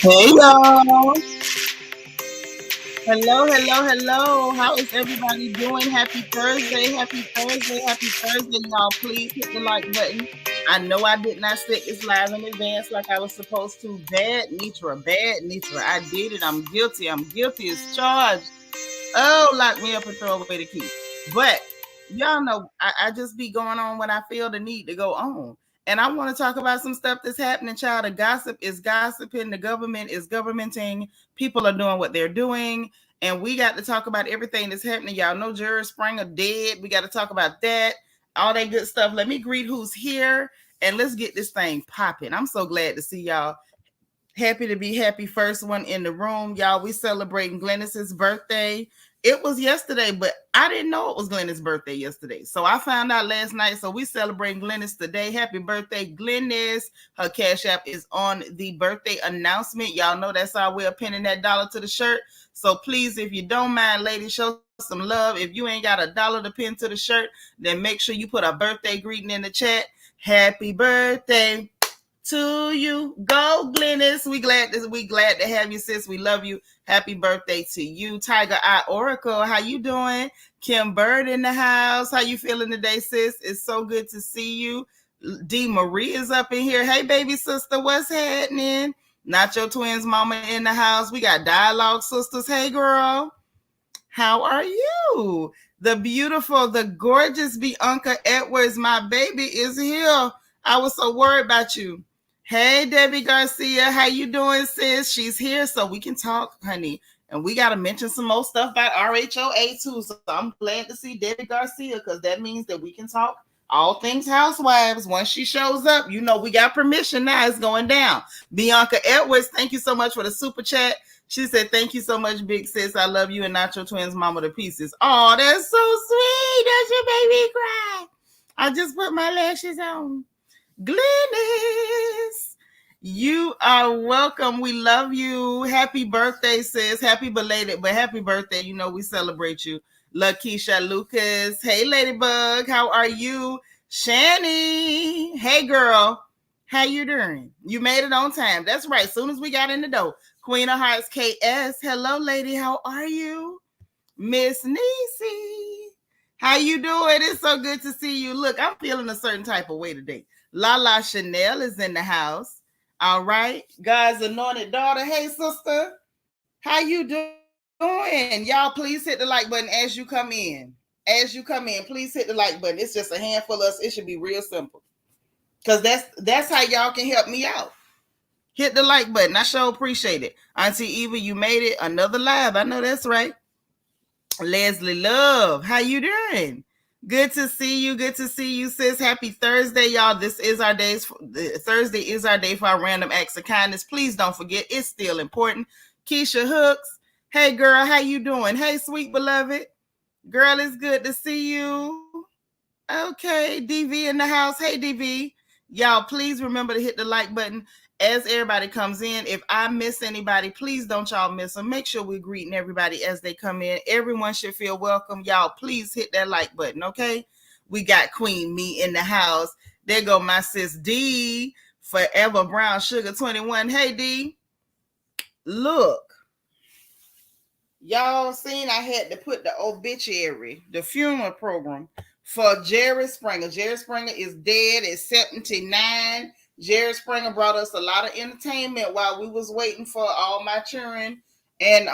Hey y'all. Hello, hello, hello. How is everybody doing? Happy Thursday, happy Thursday, happy Thursday, y'all. Please hit the like button. I know I did not set this live in advance like I was supposed to. Bad Nitra, bad Nitra. I did it. I'm guilty. I'm guilty as charged. Oh, lock me up and throw away the key. But y'all know I just be going on when I feel the need to go on. And I want to talk about some stuff that's happening, child. The gossip is gossiping. The government is governmenting. People are doing what they're doing. And we got to talk about everything that's happening. Y'all know Jerry Springer dead. We got to talk about that. All that good stuff. Let me greet who's here. And let's get this thing popping. I'm so glad to see y'all. Happy to be happy. First one in the room. Y'all, we celebrating Glennis's birthday. It was yesterday, but I didn't know it was Glennis' birthday yesterday. So I found out last night. So we celebrating Glennis today. Happy birthday, Glennis. Her Cash App is on the birthday announcement. Y'all know that's our way of pinning that dollar to the shirt. So please, if you don't mind, ladies, show some love. If you ain't got $1 to pin to the shirt, then make sure you put a birthday greeting in the chat. Happy birthday to you. Go, Glennis. We glad to have you, sis. We love you. Happy birthday to you. Tiger Eye Oracle, how you doing? Kim Bird in the house. How you feeling today, sis? It's so good to see you. D. Marie is up in here. Hey, baby sister, what's happening? Not your twins mama in the house. We got Dialogue Sisters. Hey, girl. How are you? The beautiful, the gorgeous Bianca Edwards, my baby, is here. I was so worried about you. Hey, Debbie Garcia, how you doing, sis? She's here so we can talk, honey. And we got to mention some more stuff about RHOA, too. So I'm glad to see Debbie Garcia because that means that we can talk all things housewives. Once she shows up, you know we got permission now. It's going down. Bianca Edwards, thank you so much for the super chat. She said, thank you so much, big sis. I love you and not your twins mama to pieces. Oh, that's so sweet. That's your baby cry. I just put my lashes on. Glennis, you are welcome. We love you. Happy birthday, sis. Happy belated, but happy birthday. You know we celebrate you. Lakeisha Lucas. Hey, Ladybug. How are you? Shani. Hey, girl. How you doing? You made it on time. That's right. As soon as we got in the door. Queen of Hearts KS. Hello, lady. How are you? Miss Niecy. How you doing? It's so good to see you. Look, I'm feeling a certain type of way today. Lala Chanel is in the house. All right. God's anointed daughter. Hey, sister. How you doing? Y'all, please hit the like button as you come in. As you come in, please hit the like button. It's just a handful of us. It should be real simple. Because that's how y'all can help me out. Hit the like button. I sure appreciate it. Auntie Eva, you made it. Another live. I know that's right. Leslie Love, how you doing? Good to see you. Good to see you, sis. Happy Thursday, y'all. This is our days. Thursday is our day for our random acts of kindness. Please don't forget, it's still important. Keisha Hooks, hey girl, how you doing? Hey, sweet beloved. Girl, it's good to see you. Okay, DV in the house. Hey, DV. Y'all, please remember to hit the like button as everybody comes in. If I miss anybody, please don't y'all miss them. Make sure we're greeting everybody as they come in. Everyone should feel welcome. Y'all, please hit that like button, okay? We got Queen Me in the house. There go my sis D, Forever Brown Sugar 21. Hey, D. Look. Y'all seen I had to put the obituary, the funeral program for Jerry Springer. Jerry Springer is dead at 79. Jerry Springer brought us a lot of entertainment while we was waiting for All My Children and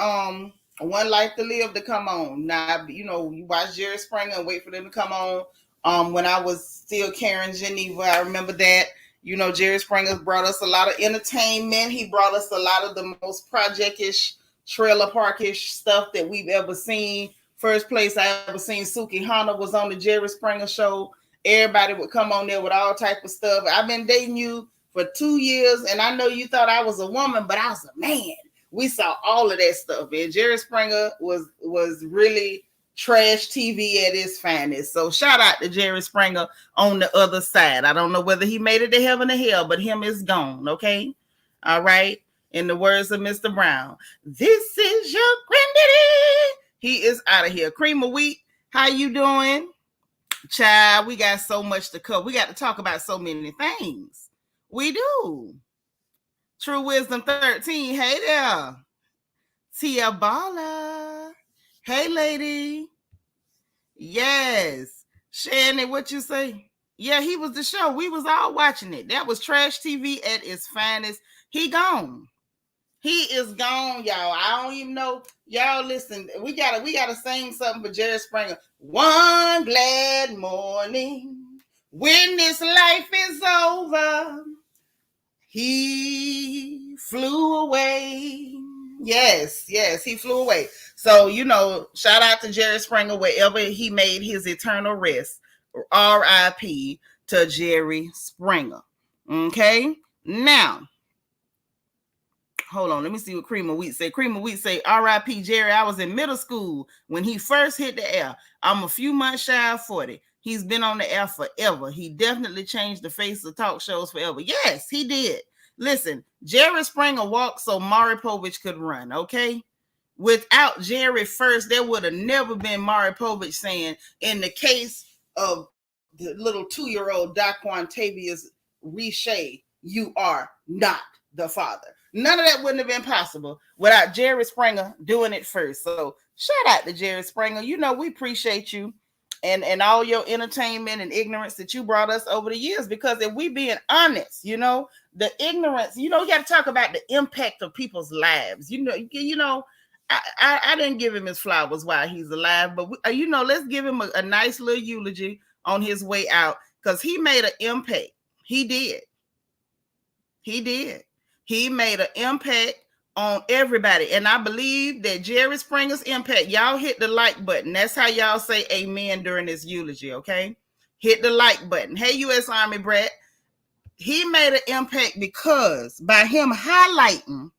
One Life to Live to come on. Now, you know, you watch Jerry Springer and wait for them to come on. When I was still carrying Geneva, I remember that. You know, Jerry Springer brought us a lot of entertainment. He brought us a lot of the most project-ish, trailer parkish stuff that we've ever seen. First place I ever seen Suki Hana was on the Jerry Springer show. Everybody would come on there with all type of stuff. I've been dating you for 2 years, and I know you thought I was a woman, but I was a man. We saw all of that stuff, and Jerry Springer was really trash TV at its finest. So shout out to Jerry Springer on the other side. I don't know whether he made it to heaven or hell, but him is gone, okay? All right? In the words of Mr. Brown, this is your granddaddy. He is out of here. Cream of Wheat, how you doing? Child, we got so much to cover. We got to talk about so many things. We do. True Wisdom 13. Hey there. Tia Bala. Hey, lady. Yes. Shannon, what you say? Yeah, he was the show. We was all watching it. That was trash TV at its finest. He gone. He is gone, y'all. I don't even know. Y'all listen. We gotta sing something for Jerry Springer. One glad morning when this life is over, he flew away. Yes, he flew away. So, shout out to Jerry Springer wherever he made his eternal rest. R.I.P. to Jerry Springer. Okay? Now, hold on, let me see what Cream of Wheat say. Cream of Wheat say, R.I.P. Jerry, I was in middle school when he first hit the air. I'm a few months shy of 40. He's been on the air forever. He definitely changed the face of talk shows forever. Yes, he did. Listen, Jerry Springer walked so Maury Povich could run, okay? Without Jerry first, there would have never been Maury Povich saying, in the case of the little 2-year-old Daquan Tavius Riche, you are not the father. None of that wouldn't have been possible without Jerry Springer doing it first. So shout out to Jerry Springer. We appreciate you and all your entertainment and ignorance that you brought us over the years, because if we being honest, the ignorance, you got to talk about the impact of people's lives. I didn't give him his flowers while he's alive, but let's give him a nice little eulogy on his way out, because he made an impact. He did. He made an impact on everybody. And I believe that Jerry Springer's impact, y'all hit the like button. That's how y'all say amen during this eulogy, okay? Hit the like button. Hey, U.S. Army brat. He made an impact because by him highlighting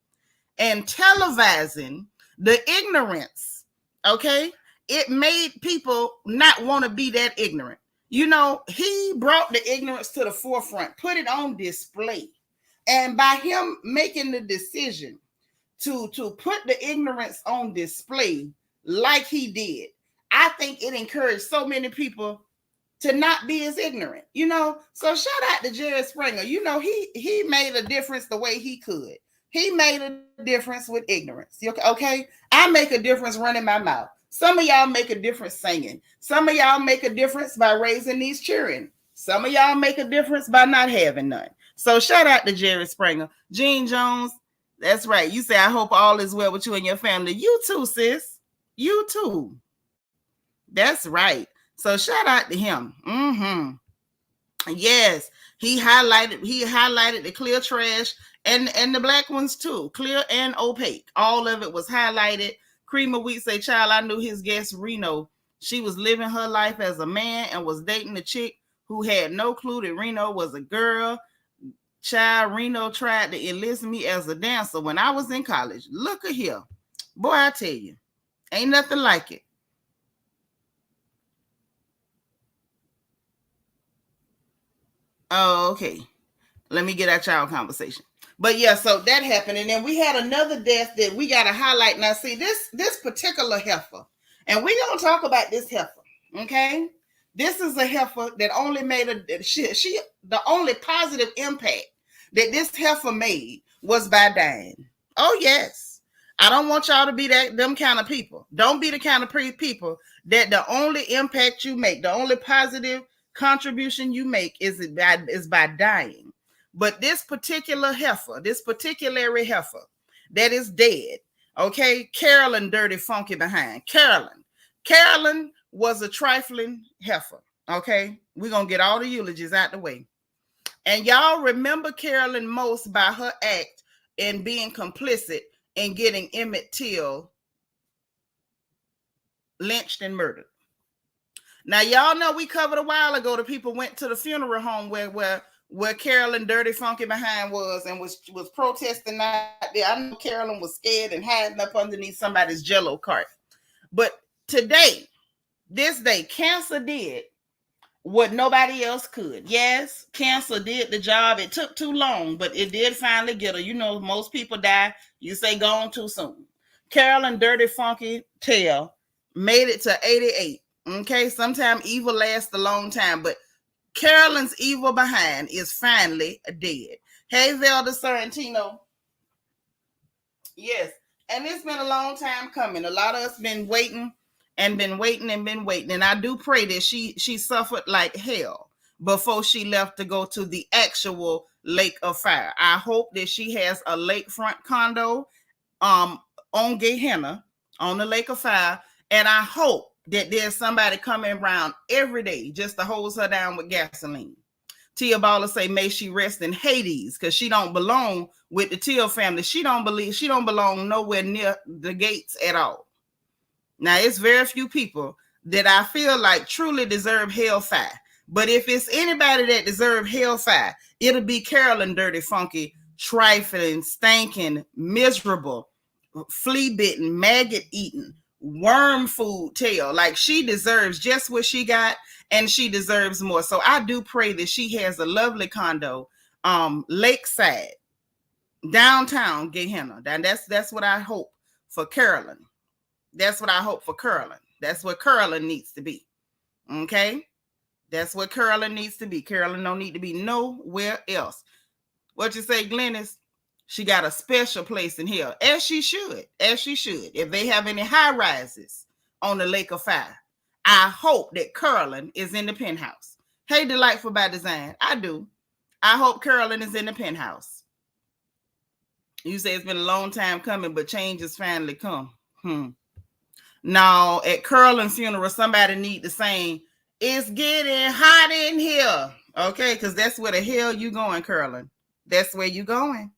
and televising the ignorance, okay, it made people not want to be that ignorant. He brought the ignorance to the forefront, put it on display. And by him making the decision to put the ignorance on display like he did, I think it encouraged so many people to not be as ignorant, So shout out to Jerry Springer. He made a difference the way he could. He made a difference with ignorance. Okay? I make a difference running my mouth. Some of y'all make a difference singing. Some of y'all make a difference by raising these children. Some of y'all make a difference by not having none. So shout out to Jerry Springer. Gene Jones, that's right. You say, I hope all is well with you and your family. You too, sis. You too. That's right. So shout out to him. Yes, he highlighted the clear trash and the black ones too. Clear and opaque. All of it was highlighted. Cream of Wheat say, child, I knew his guest Reno. She was living her life as a man and was dating a chick who had no clue that Reno was a girl. Child, Reno tried to enlist me as a dancer when I was in college. Look at here. Boy, I tell you, ain't nothing like it. Oh, okay. Let me get at y'all conversation. But yeah, so that happened. And then we had another death that we got to highlight. Now, see, this particular heifer, and we're going to talk about this heifer, okay? This is a heifer that only made the only positive impact that this heifer made was by dying. Oh, yes. I don't want y'all to be them kind of people. Don't be the kind of people that the only impact you make, the only positive contribution you make is by dying. But this particular heifer that is dead, okay, Carolyn dirty funky behind. Carolyn was a trifling heifer, okay? We're going to get all the eulogies out the way. And y'all remember Carolyn most by her act in being complicit in getting Emmett Till lynched and murdered. Now, y'all know we covered a while ago the people went to the funeral home where Carolyn dirty funky behind was and was protesting out there. I know Carolyn was scared and hiding up underneath somebody's Jell-O cart. But this day, cancer did what nobody else could. Yes, cancer did the job. It took too long, but it did finally get her. Most people die. You say gone too soon. Carolyn dirty funky tail made it to 88. Okay, sometimes evil lasts a long time, but Carolyn's evil behind is finally dead. Hey, Zelda Sorrentino, Yes. And it's been a long time coming. A lot of us been waiting and been waiting and been waiting. And I do pray that she suffered like hell before she left to go to the actual lake of fire. I hope that she has a lakefront condo um on Gehenna on the lake of fire. And I hope that there's somebody coming around every day just to hose her down with gasoline. Tia Baller say, may she rest in Hades, because she don't belong with the Tia family. She don't belong nowhere near the gates at all. Now, it's very few people that I feel like truly deserve hellfire. But if it's anybody that deserve hellfire, it'll be Carolyn Dirty Funky, trifling, stinking, miserable, flea bitten, maggot eating, worm food tail. Like, she deserves just what she got, and she deserves more. So I do pray that she has a lovely condo, lakeside, downtown Gehenna. And that's what I hope for Carolyn. That's what I hope for Carolyn. That's what Carolyn needs to be. Okay? That's what Carolyn needs to be. Carolyn don't need to be nowhere else. What you say, Glennis? She got a special place in here, as she should. As she should. If they have any high rises on the Lake of Fire, I hope that Carolyn is in the penthouse. Hey, Delightful by Design. I do. I hope Carolyn is in the penthouse. You say it's been a long time coming, but change has finally come. Now, at Carolyn's funeral, somebody need to sing, it's getting hot in here. Okay, because that's where the hell you going, Carolyn. That's where you going.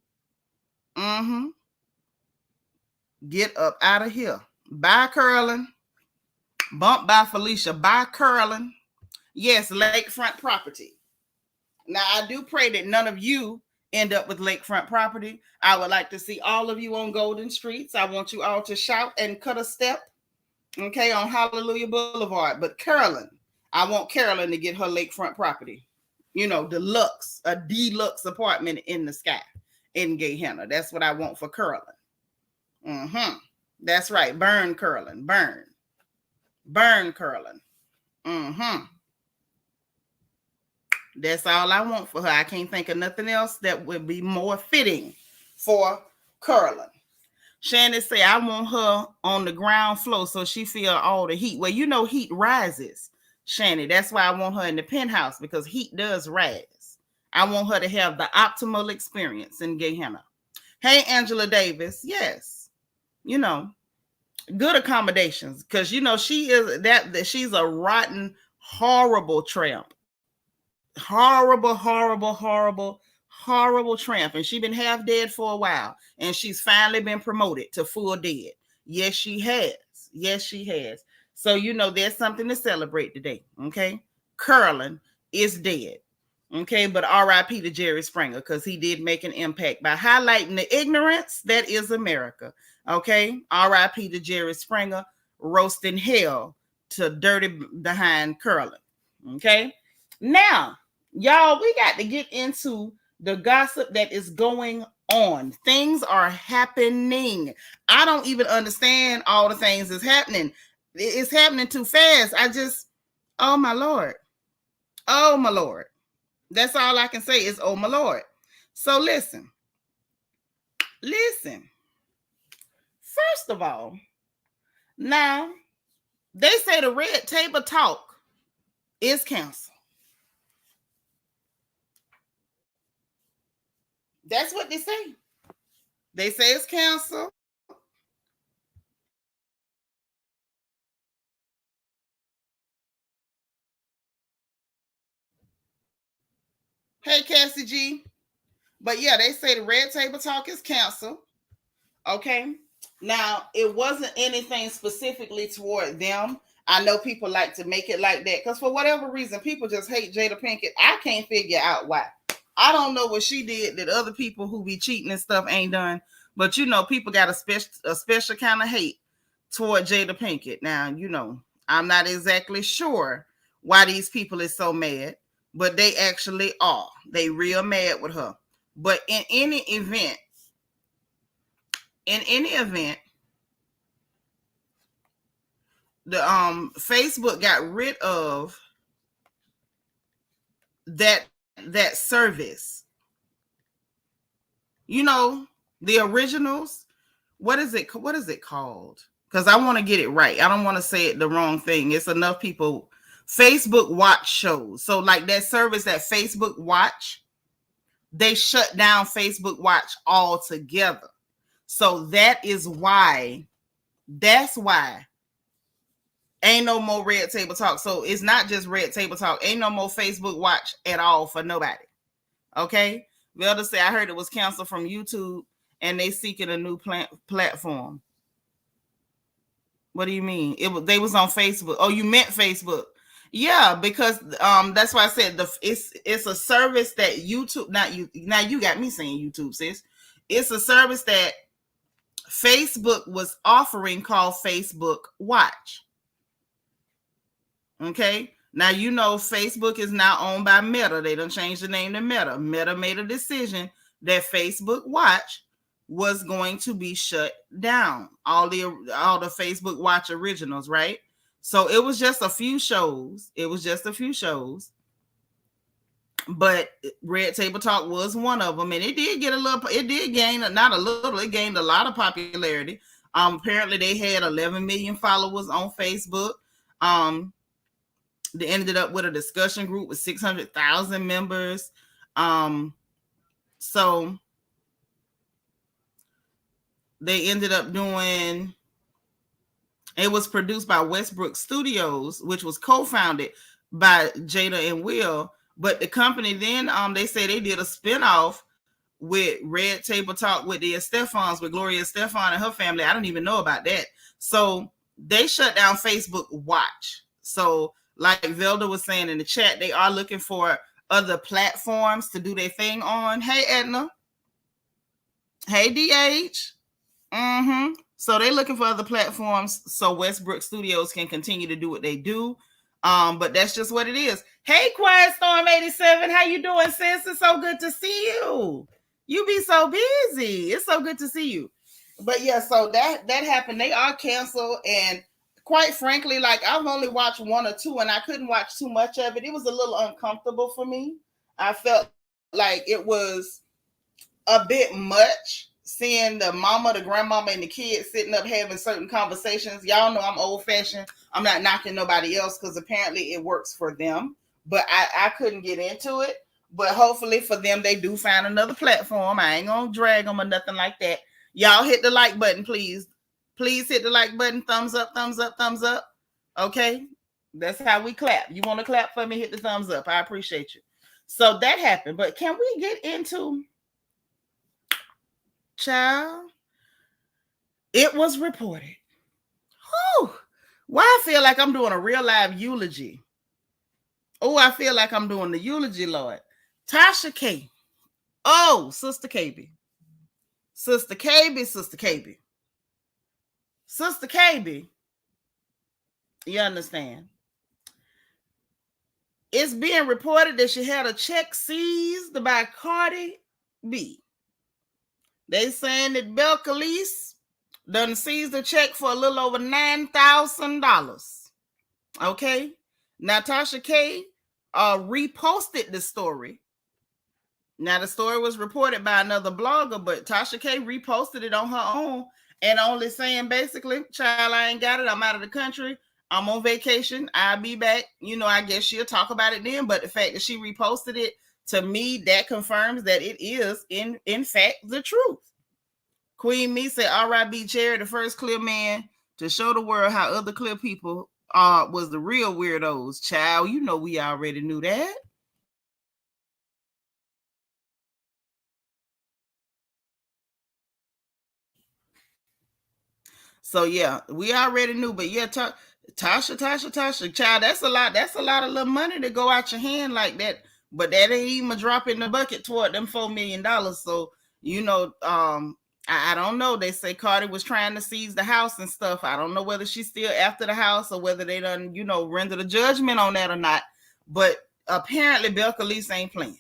Get up out of here. Bye, Carolyn. Bump by Felicia. Bye, Carolyn. Yes, lakefront property. Now, I do pray that none of you end up with lakefront property. I would like to see all of you on Golden Streets. I want you all to shout and cut a step, okay, on Hallelujah Boulevard. But Carolyn, I want Carolyn to get her lakefront property. You know, a deluxe apartment in the sky in Gehenna. That's what I want for Carolyn. That's right. Burn, Carolyn. Burn. Burn, Carolyn. That's all I want for her. I can't think of nothing else that would be more fitting for Carolyn. Shannon say, I want her on the ground floor so she feel all the heat. Well, you know heat rises, Shannon. That's why I want her in the penthouse, because heat does rise. I want her to have the optimal experience in Gehenna. Hey, Angela Davis. Yes. You know, good accommodations, because, you know, she is that she's a rotten, horrible tramp. Horrible tramp, and she's been half dead for a while, and she's finally been promoted to full dead. Yes, she has. So, you know, there's something to celebrate today. Okay, Carolyn is dead. Okay, but R.I.P. to Jerry Springer, because he did make an impact by highlighting the ignorance that is America. Okay, R.I.P. to Jerry Springer, roasting hell to dirty behind Carolyn. Okay, now, y'all, we got to get into the gossip that is going on. Things are happening. I don't even understand all the things that's happening. It's happening too fast. Oh my Lord. Oh my Lord. That's all I can say is, oh my Lord. So listen. First of all, now they say the red table talk is canceled. That's what they say. They say it's canceled. Hey, Cassie G. But yeah, they say the red table talk is canceled. Okay. Now, it wasn't anything specifically toward them. I know people like to make it like that because for whatever reason, people just hate Jada Pinkett. I can't figure out why. I don't know what she did that other people who be cheating and stuff ain't done. But, you know, people got a special kind of hate toward Jada Pinkett. Now, you know, I'm not exactly sure why these people is so mad, but they actually are. They real mad with her. But in any event, the Facebook got rid of that service. You know, the originals What is it called? Because I want to get it right. I don't want to say it the wrong thing. It's enough people. Facebook Watch shows. So like that service that Facebook Watch, they shut down Facebook Watch altogether. So that's why ain't no more Red Table Talk. So it's not just Red Table Talk. Ain't no more Facebook Watch at all for nobody. Okay? Velda said, I heard it was canceled from YouTube and they seeking a new platform. What do you mean? They was on Facebook. Oh, you meant Facebook. Yeah, because that's why I said it's a service that YouTube, not you, now you got me saying YouTube, sis. It's a service that Facebook was offering called Facebook Watch. Okay. Now, you know, Facebook is now owned by Meta. They done changed the name to Meta. Meta made a decision that Facebook Watch was going to be shut down. All the Facebook Watch originals, right? So it was just a few shows. But Red Table Talk was one of them, and it did gain it gained a lot of popularity. Apparently they had 11 million followers on Facebook. They ended up with a discussion group with 600,000 members. So they ended up doing, it was produced by Westbrook Studios, which was co-founded by Jada and Will. But the company then, they say they did a spinoff with Red Table Talk with the Estefans, with Gloria Estefan and her family. I don't even know about that. So they shut down Facebook Watch. So like Velda was saying in the chat, they are looking for other platforms to do their thing on. Hey, Edna. Hey, DH. So they're looking for other platforms so Westbrook Studios can continue to do what they do. But that's just what it is. Hey, Quiet Storm 87, how you doing, sis? It's so good to see you. You be so busy. It's so good to see you. But yeah, so that happened. They are canceled, and quite frankly, like I've only watched one or two, and I couldn't watch too much of it. It was a little uncomfortable for me. I felt like it was a bit much. Seeing the mama, the grandmama, and the kids sitting up having certain conversations. Y'all know I'm old-fashioned. I'm not knocking nobody else because apparently it works for them. But I couldn't get into it. But hopefully for them, they do find another platform. I ain't going to drag them or nothing like that. Y'all hit the like button, please. Please hit the like button. Thumbs up, thumbs up, thumbs up. Okay? That's how we clap. You want to clap for me? Hit the thumbs up. I appreciate you. So that happened. But can we get into... Child, it was reported. Whew, why I feel like I'm doing a real live eulogy. Oh, I feel like I'm doing the eulogy, Lord. Tasha K. Oh, Sister KB. Sister KB, Sister KB. Sister KB. You understand? It's being reported that she had a check seized by Cardi B. They saying that Belcalis done seized the check for a little over $9,000. Okay. Now Tasha K reposted the story. Now the story was reported by another blogger, but Tasha K reposted it on her own and only saying basically, child, I ain't got it. I'm out of the country. I'm on vacation. I'll be back. You know, I guess she'll talk about it then. But the fact that she reposted it, to me, that confirms that it is in fact the truth. Queen Me said, R.I.B. Jerry, the first clear man to show the world how other clear people was the real weirdos. Child, you know we already knew that. So yeah, we already knew. But yeah, Tasha, child, that's a lot. That's a lot of little money to go out your hand like that. But that ain't even a drop in the bucket toward them $4 million. So you know, I don't know. They say Cardi was trying to seize the house and stuff. I don't know whether she's still after the house or whether they done, you know, rendered a judgment on that or not. But apparently Belcalis ain't playing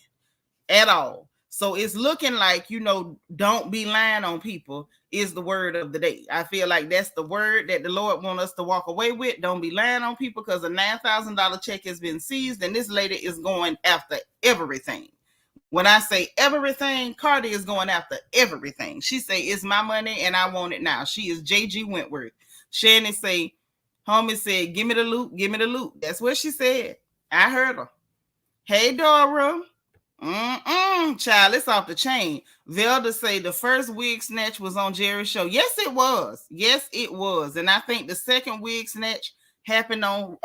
at all. So it's looking like, you know, don't be lying on people is the word of the day. I feel like that's the word that the Lord wants us to walk away with. Don't be lying on people because a $9,000 check has been seized and this lady is going after everything. When I say everything, Cardi is going after everything. She say, it's my money and I want it now. She is JG Wentworth. Shannon say, homie said, give me the loot, give me the loot. That's what she said. I heard her. Hey, Dora. Child, it's off the chain. Velda say the first wig snatch was on Jerry's show. Yes, it was. Yes, it was. And I think the second wig snatch happened on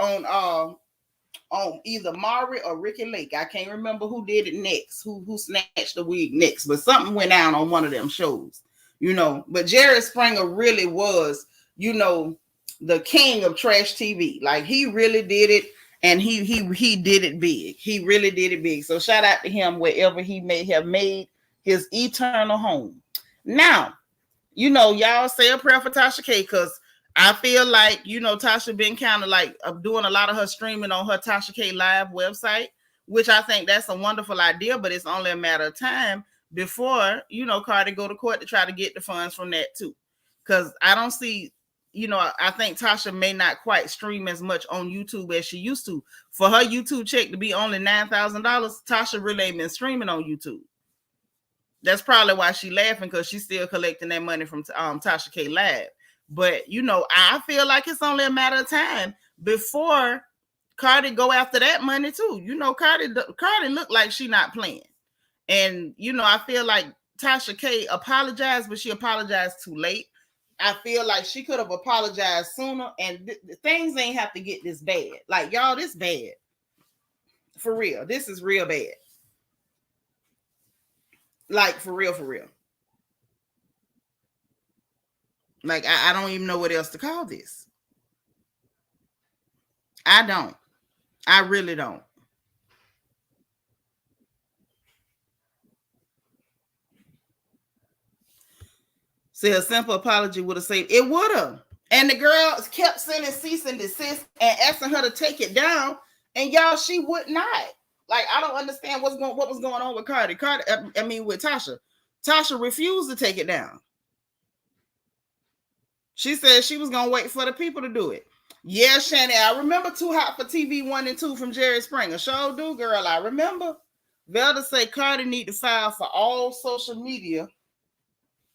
either Maury or Ricky Lake. I can't remember who did it next, who snatched the wig next, but something went down on one of them shows, But Jerry Springer really was, the king of trash TV. Like, he really did it, and he did it big. He really did it big. So shout out to him wherever he may have made his eternal home. Now, y'all say a prayer for Tasha K, because I feel like, Tasha been kind of like doing a lot of her streaming on her Tasha K Live website, which I think that's a wonderful idea, but it's only a matter of time before, Cardi go to court to try to get the funds from that too. Because I don't see, I think Tasha may not quite stream as much on YouTube as she used to. For her YouTube check to be only $9,000, Tasha really ain't been streaming on YouTube. That's probably why she laughing, because she's still collecting that money from Tasha K Live. But, I feel like it's only a matter of time before Cardi go after that money too. Cardi look like she not playing. And, I feel like Tasha K apologized, but she apologized too late. I feel like she could have apologized sooner, and things ain't have to get this bad. Like, y'all, this bad. For real. This is real bad. Like, for real, for real. Like, I don't even know what else to call this. I don't. I really don't. See, a simple apology would have saved. It would have. And the girl kept sending cease and desist and asking her to take it down. And y'all, she would not. Like, I don't understand what was going on with Cardi. With Tasha. Tasha refused to take it down. She said she was going to wait for the people to do it. Yeah, Shannon, I remember Too Hot for TV 1 and 2 from Jerry Springer. Sure do, girl, I remember. Velda say Cardi need to file for all social media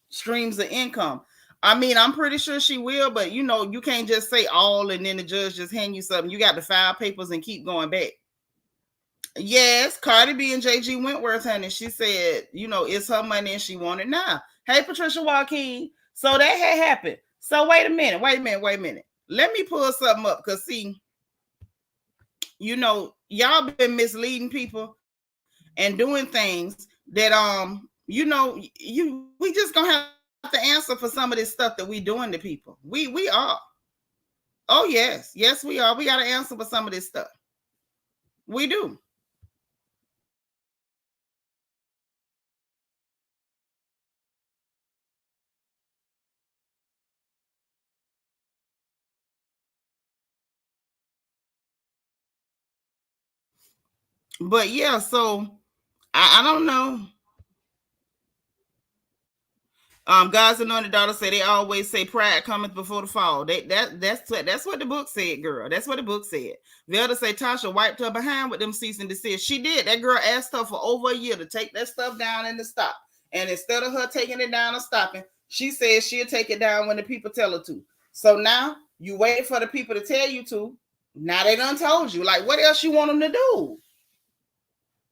streams of income. I mean, I'm pretty sure she will, but you can't just say all and then the judge just hand you something. You got to file papers and keep going back. Yes, Cardi B and JG Wentworth, honey. She said, it's her money and she want it now. Hey, Patricia Joaquin. So that had happened. So wait a minute. Let me pull something up, because see, y'all been misleading people and doing things that we just gonna have to answer for some of this stuff that we doing to people. We are. Oh yes, we are. We gotta answer for some of this stuff. We do. But yeah, so I don't know. God's anointed daughter said they always say pride cometh before the fall. That's what the book said, girl. That's what the book said. Velda say Tasha wiped her behind with them cease and desist. She did. That girl asked her for over a year to take that stuff down and to stop. And instead of her taking it down and stopping, she said she'll take it down when the people tell her to. So now you wait for the people to tell you to. Now they done told you. Like, what else you want them to do?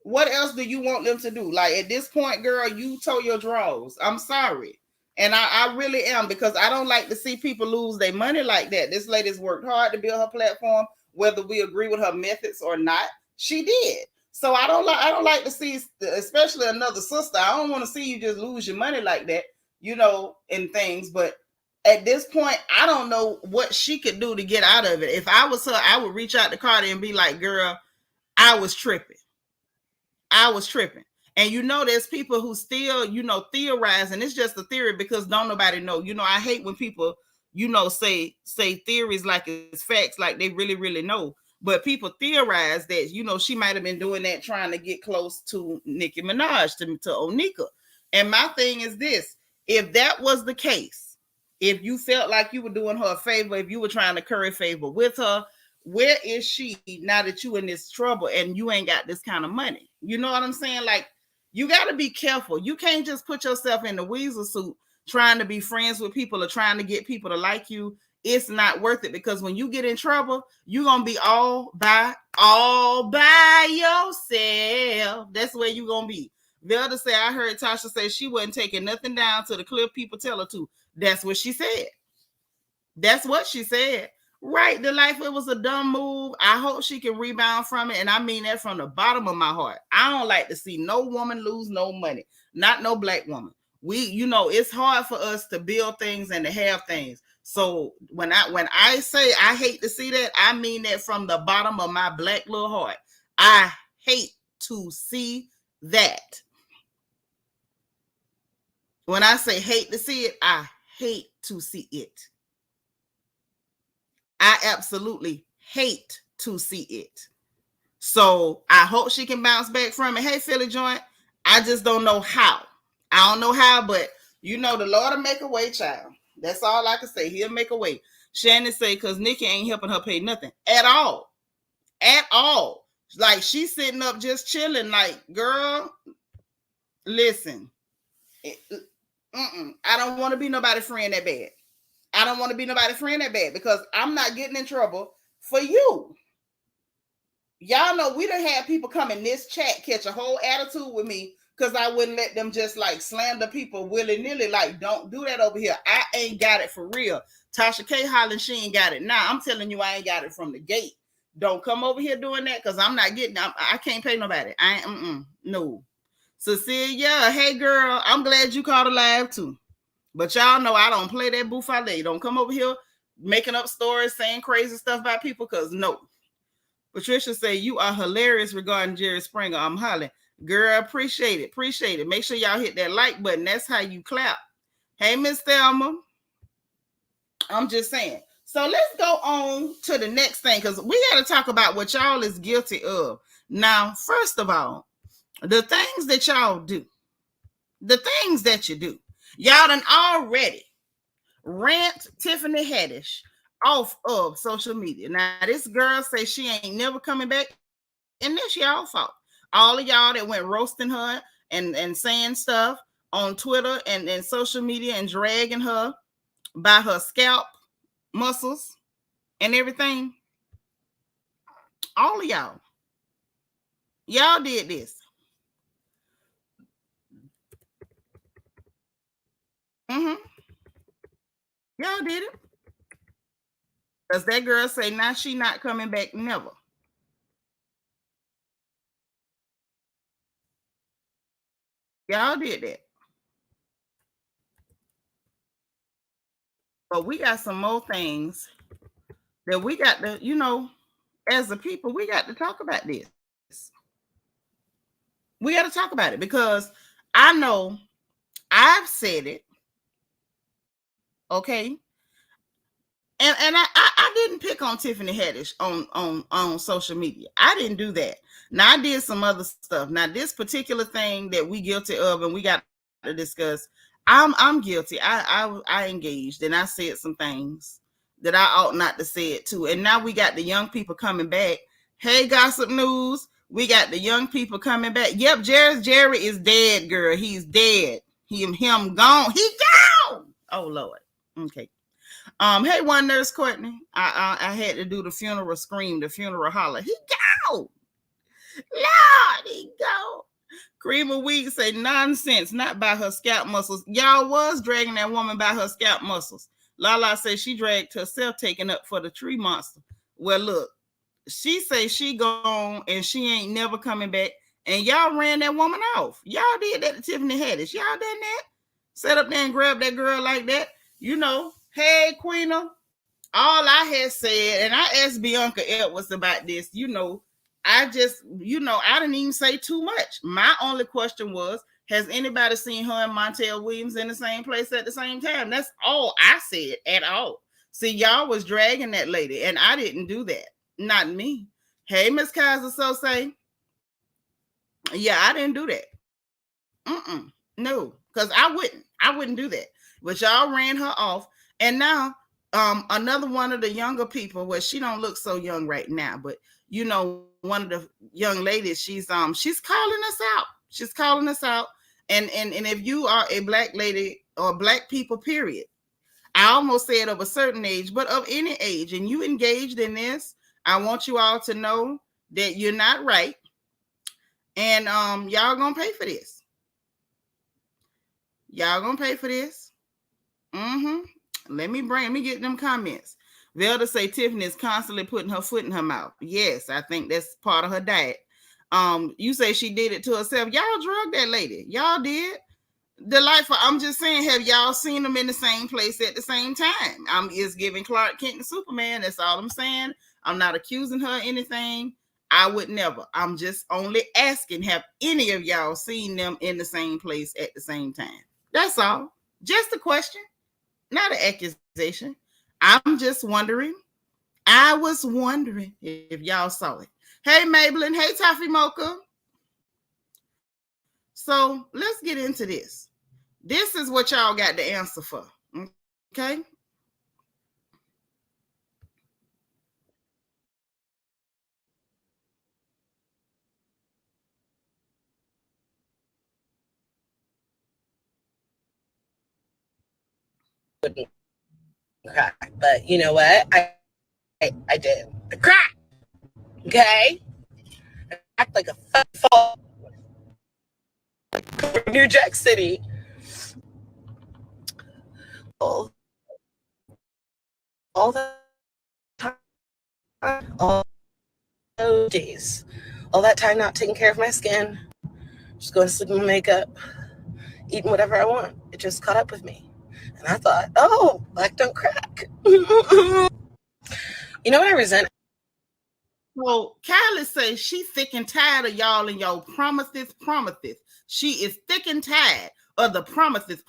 What else do you want them to do? Like, at this point, girl, you toe your draws. I'm sorry. And I really am, because I don't like to see people lose their money like that. This lady's worked hard to build her platform, whether we agree with her methods or not. She did. So I don't like to see, especially another sister. I don't want to see you just lose your money like that, and things. But at this point, I don't know what she could do to get out of it. If I was her, I would reach out to Cardi and be like, girl, I was tripping. And there's people who still, theorize, and it's just a theory because don't nobody know. I hate when people, say theories like it's facts, like they really, really know. But people theorize that, she might have been doing that trying to get close to Nicki Minaj, to Onika. And my thing is this: if that was the case, if you felt like you were doing her a favor, if you were trying to curry favor with her, where is she now that you in this trouble and you ain't got this kind of money? You know what I'm saying? Like, You got to be careful. You can't just put yourself in the weasel suit trying to be friends with people or trying to get people to like you. It's not worth it, because when you get in trouble, you're gonna be all by yourself. That's where you're gonna be. The other say, I heard Tasha say she wasn't taking nothing down to the clip people tell her to. That's what she said. That's what she said. Right, the life, it was a dumb move. I hope she can rebound from it. And I mean that from the bottom of my heart. I don't like to see no woman lose no money, not no black woman. It's hard for us to build things and to have things. So when I say I hate to see that, I mean that from the bottom of my black little heart. I hate to see that. When I say hate to see it, I hate to see it. I absolutely hate to see it. So I hope she can bounce back from it. Hey, Philly Joint, I just don't know how. I don't know how, but the Lord will make a way, child. That's all I can say. He'll make a way. Shannon say, because Nikki ain't helping her pay nothing at all. At all. Like, she's sitting up just chilling. Like, girl, listen. I don't want to be nobody's friend that bad. I don't want to be nobody's friend that bad, because I'm not getting in trouble for you. Y'all know we done had people come in this chat catch a whole attitude with me because I wouldn't let them just like slander people willy-nilly. Like, don't do that over here. I ain't got it for real. Tasha K. Holland, she ain't got it. Now, I'm telling you, I ain't got it from the gate. Don't come over here doing that, because I'm not getting, I can't pay nobody. No. Cecilia, hey girl, I'm glad you caught a live too. But y'all know I don't play that buffet. Don't come over here making up stories, saying crazy stuff about people, because no. Patricia say, you are hilarious regarding Jerry Springer. I'm hollering. Girl, appreciate it. Appreciate it. Make sure y'all hit that like button. That's how you clap. Hey, Miss Thelma. I'm just saying. So let's go on to the next thing, because we got to talk about what y'all is guilty of. Now, first of all, the things that y'all do. The things that you do. Y'all done already rant Tiffany Haddish off of social media. Now, this girl say she ain't never coming back, and that's y'all fault. All of y'all that went roasting her and saying stuff on Twitter and social media and dragging her by her scalp muscles and everything. All of y'all did this. Y'all did it. Because that girl say, now she not coming back never. Y'all did that. But we got some more things that we got to, as a people, we got to talk about this. We got to talk about it, because I know I've said it. Okay. And I didn't pick on Tiffany Haddish on social media. I didn't do that. Now, I did some other stuff. Now, this particular thing that we guilty of and we got to discuss, I'm guilty. I engaged and I said some things that I ought not to say it too. And now we got the young people coming back. Hey, Gossip News. We got the young people coming back. Yep, Jerry is dead, girl. He's dead. Him gone. He gone. Oh, Lord. Okay. Hey, one nurse Courtney. I had to do the funeral scream, the funeral holler. He go, Lord, he go. Cream of Wheat say nonsense, not by her scalp muscles. Y'all was dragging that woman by her scalp muscles. Lala says she dragged herself, taking up for the tree monster. Well, look, she say she gone and she ain't never coming back. And y'all ran that woman off. Y'all did that to Tiffany Haddish. Y'all done that? Set up there and grab that girl like that. Hey, Queena, all I had said, and I asked Bianca Edwards about this, I didn't even say too much. My only question was, has anybody seen her and Montel Williams in the same place at the same time? That's all I said at all. See, y'all was dragging that lady, and I didn't do that. Not me. Hey, Miss Kaiser, so say, yeah, I didn't do that. No, because I wouldn't do that. But y'all ran her off. And now, another one of the younger people, well, she don't look so young right now, but one of the young ladies, she's calling us out. She's calling us out. And if you are a black lady or black people, period, I almost said of a certain age, but of any age, and you engaged in this, I want you all to know that you're not right. And y'all gonna pay for this. Y'all gonna pay for this. Let me get them comments. Velda say Tiffany is constantly putting her foot in her mouth. Yes, I think that's part of her diet. You say she did it to herself. Y'all drugged that lady. Y'all did. Delightful. I'm just saying, have y'all seen them in the same place at the same time? I'm just giving Clark Kent and Superman. That's all I'm saying. I'm not accusing her of anything. I would never. I'm just only asking, have any of y'all seen them in the same place at the same time? That's all. Just a question, not an accusation. I'm just wondering. I was wondering if y'all saw it. Hey, Maybelline. Hey, Toffee Mocha. So let's get into this. This is what y'all got the answer for. Okay. Crack, but you know what? I did the crack. Okay, I act like a fall New Jack City. All the time, all days, all that time not taking care of my skin, just going to sleep in my makeup, eating whatever I want. It just caught up with me, and I thought, oh, black don't crack. You know what I resent? Well, Kylie says she thick and tired of y'all and y'all promises. She is thick and tired of the promises.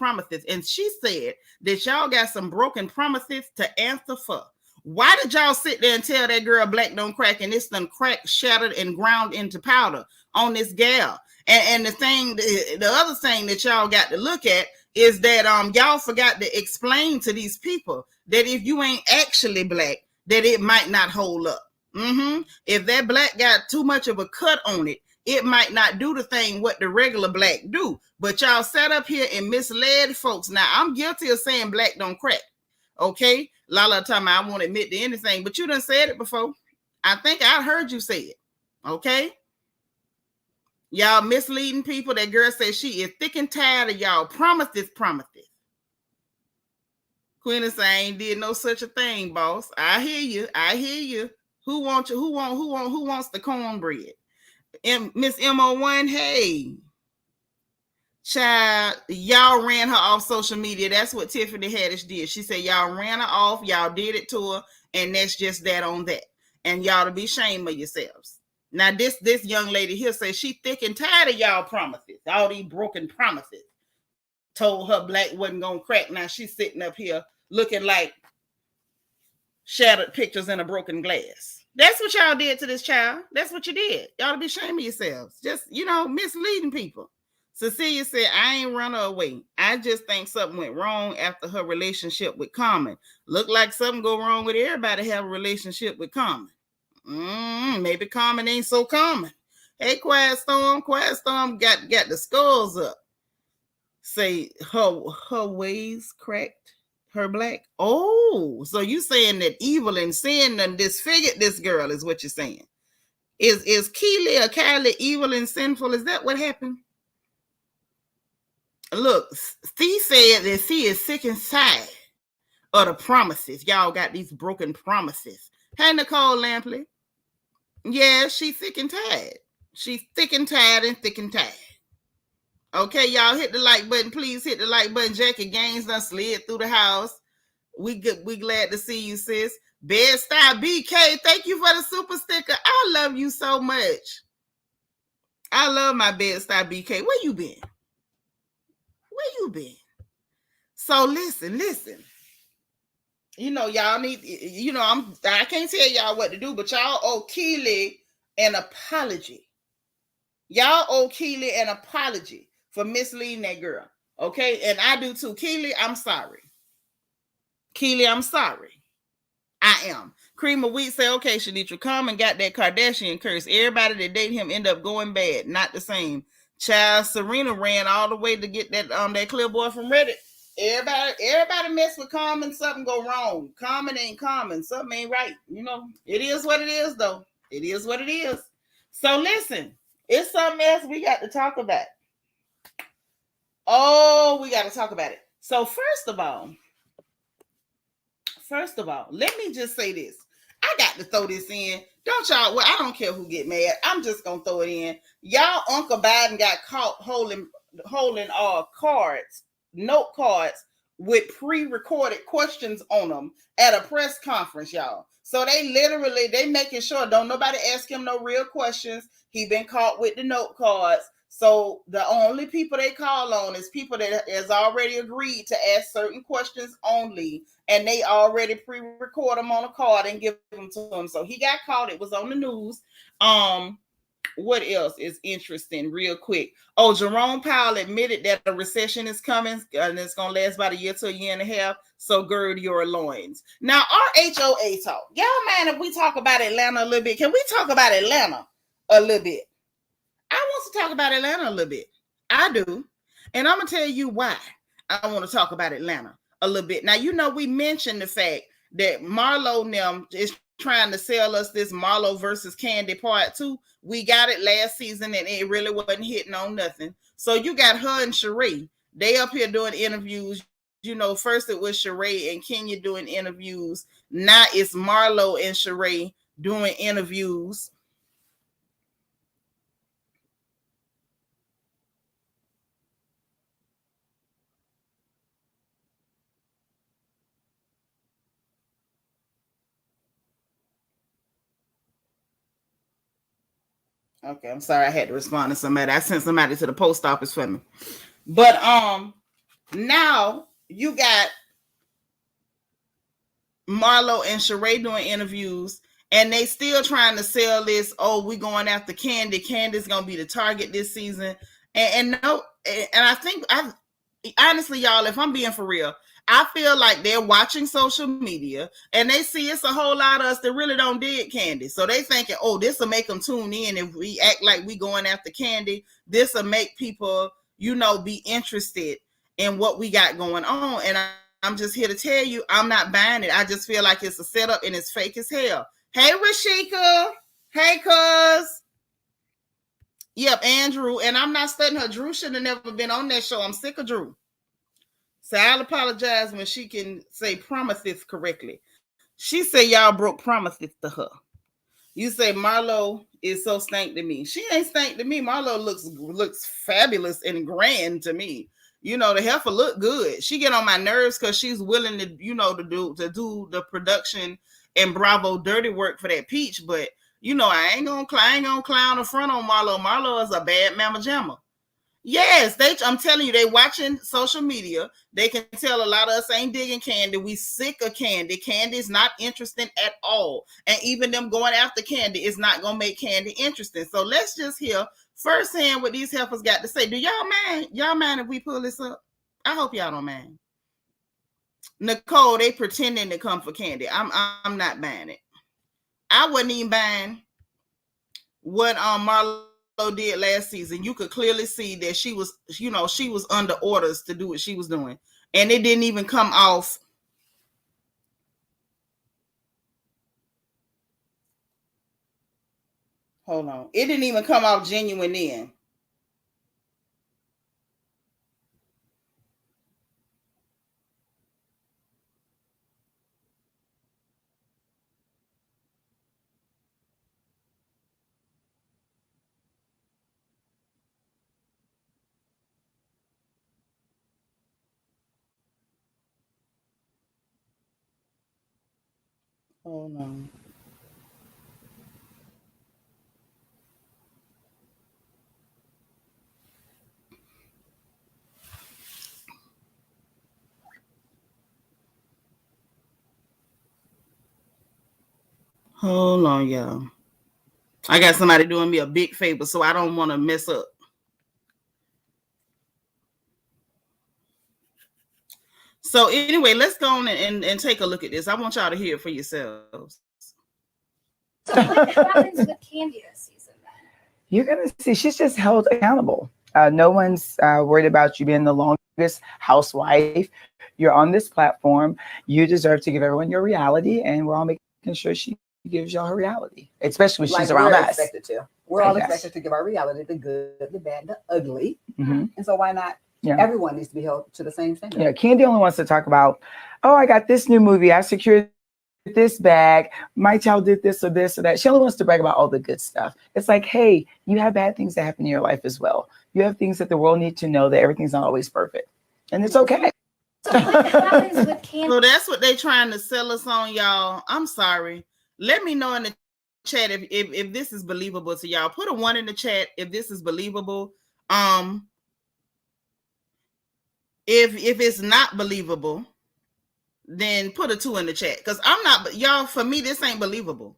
And she said that y'all got some broken promises to answer for. Why did y'all sit there and tell that girl black don't crack and it's done cracked, shattered, and ground into powder on this gal? And the other thing that y'all got to look at is that y'all forgot to explain to these people that if you ain't actually black, that it might not hold up. If that black got too much of a cut on it, it might not do the thing what the regular black do. But y'all sat up here and misled folks. Now, I'm guilty of saying black don't crack. Okay? A lot of time I won't admit to anything, but you done said it before. I think I heard you say it. Okay? Y'all misleading people. That girl says she is thick and tired of y'all promises. Queen is saying, I ain't did no such a thing, boss. I hear you. Who wants the cornbread? Miss MO1, hey. Child, y'all ran her off social media. That's what Tiffany Haddish did. She said y'all ran her off, y'all did it to her, and that's just that on that. And y'all to be ashamed of yourselves. Now, this young lady here says she thick and tired of y'all promises, all these broken promises. Told her black wasn't gonna crack. Now she's sitting up here looking like shattered pictures in a broken glass. That's what y'all did to this child. That's what you did. Y'all to be ashamed of yourselves. Just, misleading people. Cecilia said, I ain't run her away. I just think something went wrong after her relationship with Carmen. Look like something go wrong with everybody have a relationship with Carmen. Maybe Carmen ain't so common. Hey, Quiet Storm got the skulls up. Say her ways cracked her black. Oh, so you saying that evil and sin done disfigured this girl is what you're saying. Is Keely or Kylie evil and sinful? Is that what happened? Look, she said that she is sick and tired of the promises. Y'all got these broken promises. Hey, Nicole Lampley. Yeah, she's sick and tired. She's thick and tired. Okay, y'all hit the like button. Please hit the like button. Jackie Gaines done slid through the house. We glad to see you, sis. Bed-Stuy BK, thank you for the super sticker. I love you so much. I love my Bed-Stuy BK. Where you been? So listen. Y'all need, I can't tell y'all what to do, but y'all owe Keely an apology. Y'all owe Keely an apology for misleading that girl. Okay? And I do too. Keely, I'm sorry. I am. Cream of Wheat say, okay, Seanitra, come and got that Kardashian curse. Everybody that date him end up going bad. Not the same. Child, Serena ran all the way to get that clipboard from Reddit. Everybody mess with Common, something go wrong. Common ain't common, something ain't right. It is what it is, though. It is what it is. So listen, it's something else we got to talk about. Oh, we got to talk about it. So first of all, let me just say this. I got to throw this in. Don't y'all? Well, I don't care who get mad. I'm just gonna throw it in. Y'all, Uncle Biden got caught holding note cards with pre-recorded questions on them at a press conference, y'all. So they making sure don't nobody ask him no real questions. He been caught with the note cards. So the only people they call on is people that has already agreed to ask certain questions only, and they already pre-record them on a card and give them to him. So he got caught. It was on the news. What else is interesting real quick? Oh, Jerome Powell admitted that a recession is coming and it's going to last about a year to a year and a half. So gird your loins. Now, our HOA talk. Y'all mind if we talk about Atlanta a little bit? Can we talk about Atlanta a little bit? I want to talk about Atlanta a little bit. I do. And I'm going to tell you why I want to talk about Atlanta a little bit. Now, we mentioned the fact that Marlo now is trying to sell us this Marlo versus Candy part 2. We got it last season and it really wasn't hitting on nothing. So you got her and Sheree. They up here doing interviews. First it was Sheree and Kenya doing interviews. Now it's Marlo and Sheree doing interviews. Okay, I'm sorry I had to respond to somebody. I sent somebody to the post office for me. But now you got Marlo and Sheree doing interviews, and they still trying to sell this. Oh, we going after Candy. Candy's gonna be the target this season. And I think honestly, y'all, if I'm being for real, I feel like they're watching social media and they see it's a whole lot of us that really don't dig Candy. So they thinking, oh, this will make them tune in. If we act like we going after Candy, this will make people, be interested in what we got going on. And I'm just here to tell you, I'm not buying it. I just feel like it's a setup and it's fake as hell. Hey, Rashika. Hey, cuz. Yep, Andrew. And I'm not studying her. Drew should have never been on that show. I'm sick of Drew. So I'll apologize when she can say promithes correctly. She said y'all broke promithes to her. You say Marlo is so stank to me. She ain't stank to me. Marlo looks fabulous and grand to me. The heifer look good. She get on my nerves because she's willing to, to do the production and Bravo dirty work for that peach. But I ain't gonna clown the front on Marlo. Marlo is a bad mama jamma. Yes, I'm telling you, they watching social media. They can tell a lot of us ain't digging Candy. We sick of Candy. Candy's not interesting at all. And even them going after Candy is not going to make Candy interesting. So let's just hear firsthand what these heifers got to say. Do y'all mind? Y'all mind if we pull this up? I hope y'all don't mind. Nicole, they pretending to come for Candy. I'm not buying it. I wasn't even buying what Marlo did last season. You could clearly see that she was, she was under orders to do what she was doing. And it didn't even come off. Hold on. It didn't even come off genuine then. Hold on. Hold on, y'all. I got somebody doing me a big favor, so I don't want to mess up. So anyway, let's go on and take a look at this. I want y'all to hear it for yourselves. So what happens with Candy this season then? You're going to see she's just held accountable. No one's worried about you being the longest housewife. You're on this platform. You deserve to give everyone your reality, and we're all making sure she gives y'all her reality, especially when she's around Like us. we're expected to. We're all Yes. expected to give our reality, the good, the bad, the ugly. Mm-hmm. And so why not? Yeah. Everyone needs to be held to the same standard. Yeah. Candy only wants to talk about, oh, I got this new movie. I secured this bag. My child did this or this or that. She only wants to brag about all the good stuff. It's like, hey, you have bad things that happen in your life as well. You have things that the world needs to know that everything's not always perfect. And it's okay. So that's what they trying to sell us on, y'all. I'm sorry. Let me know in the chat if this is believable to y'all. Put a 1 in the chat if this is believable. If it's not believable, then put a 2 in the chat. Because I'm not, y'all, for me, this ain't believable.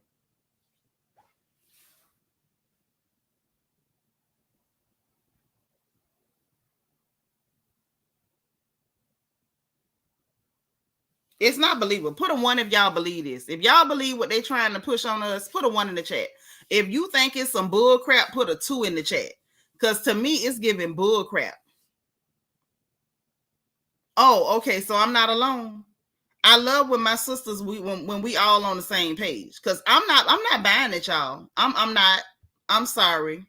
It's not believable. Put a 1 if y'all believe this. If y'all believe what they trying to push on us, put a 1 in the chat. If you think it's some bull crap, put a 2 in the chat. Because to me, it's giving bull crap. Oh, okay. So I'm not alone. I love when my sisters when we all on the same page. Because I'm not buying it, y'all. I'm not. I'm sorry.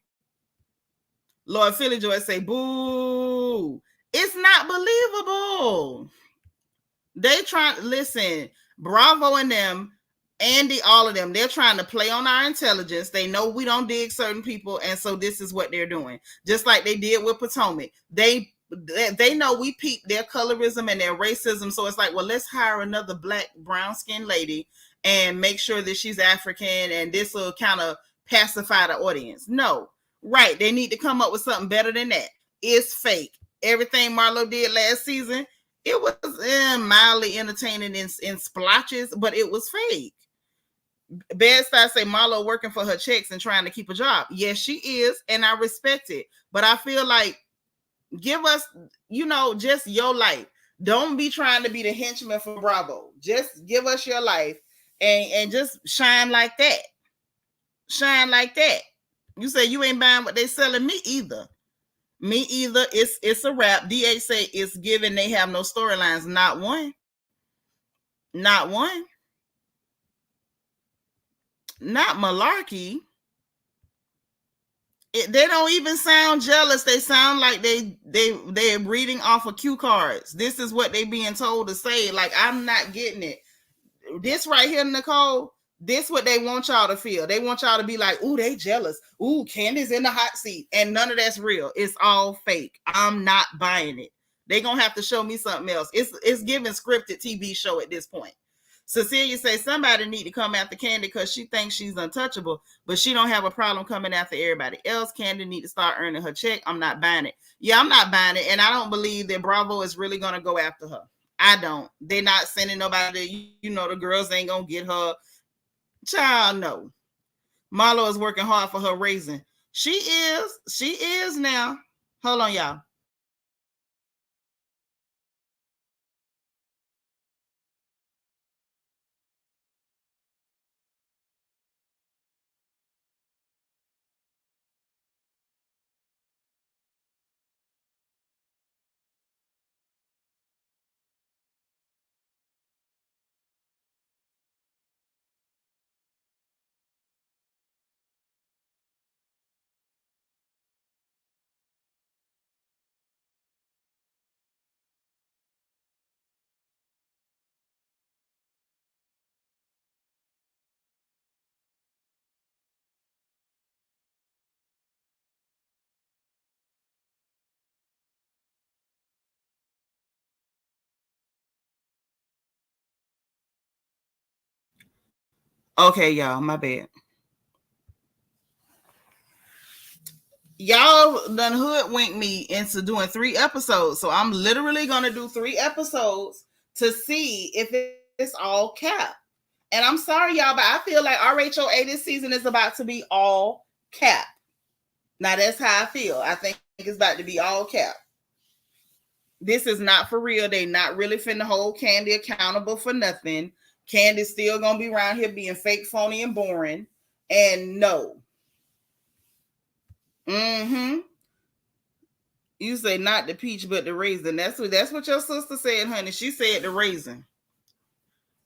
Lord Philly Joy say, boo. It's not believable. They trying, listen, Bravo and them, Andy, all of them, they're trying to play on our intelligence. They know we don't dig certain people, and so this is what they're doing. Just like they did with Potomac. They know we peeped their colorism and their racism, so it's like, well, let's hire another black, brown-skinned lady and make sure that she's African, and this will kind of pacify the audience. No, right, they need to come up with something better than that. It's fake. Everything Marlo did last season, it was mildly entertaining in splotches, but it was fake. Bed-Stuy say Marlo working for her checks and trying to keep a job. Yes, she is, and I respect it. But I feel like, give us, just your life. Don't be trying to be the henchman for Bravo. Just give us your life and just shine like that. Shine like that. You say you ain't buying what they selling, me either. Me either. It's a wrap. DH say it's given they have no storylines. Not one. Not one. Not malarkey. They don't even sound jealous. They sound like they're reading off of cue cards. This is what they being told to say. Like, I'm not getting it. This right here, Nicole, this what they want y'all to feel. They want y'all to be like, ooh, they jealous. Ooh, Candy's in the hot seat. And none of that's real. It's all fake. I'm not buying it. They gonna have to show me something else. It's giving scripted TV show at this point. Cecilia say somebody need to come after Candy because she thinks she's untouchable, but she don't have a problem coming after everybody else. Candy need to start earning her check. I'm not buying it. Yeah, I'm not buying it, and I don't believe that Bravo is really gonna go after her. I don't. They're not sending nobody. The girls ain't gonna get her. Child, no. Marlo is working hard for her raising. She is. She is now. Hold on, y'all. Okay, y'all, my bad. Y'all done hoodwinked me into doing 3 episodes. So I'm literally going to do 3 episodes to see if it's all cap. And I'm sorry, y'all, but I feel like RHOA this season is about to be all cap. Now, that's how I feel. I think it's about to be all cap. This is not for real. They not really finna hold Candy accountable for nothing. Candy's still going to be around here being fake, phony, and boring. And no. You say not the peach, but the raisin. That's what your sister said, honey. She said the raisin.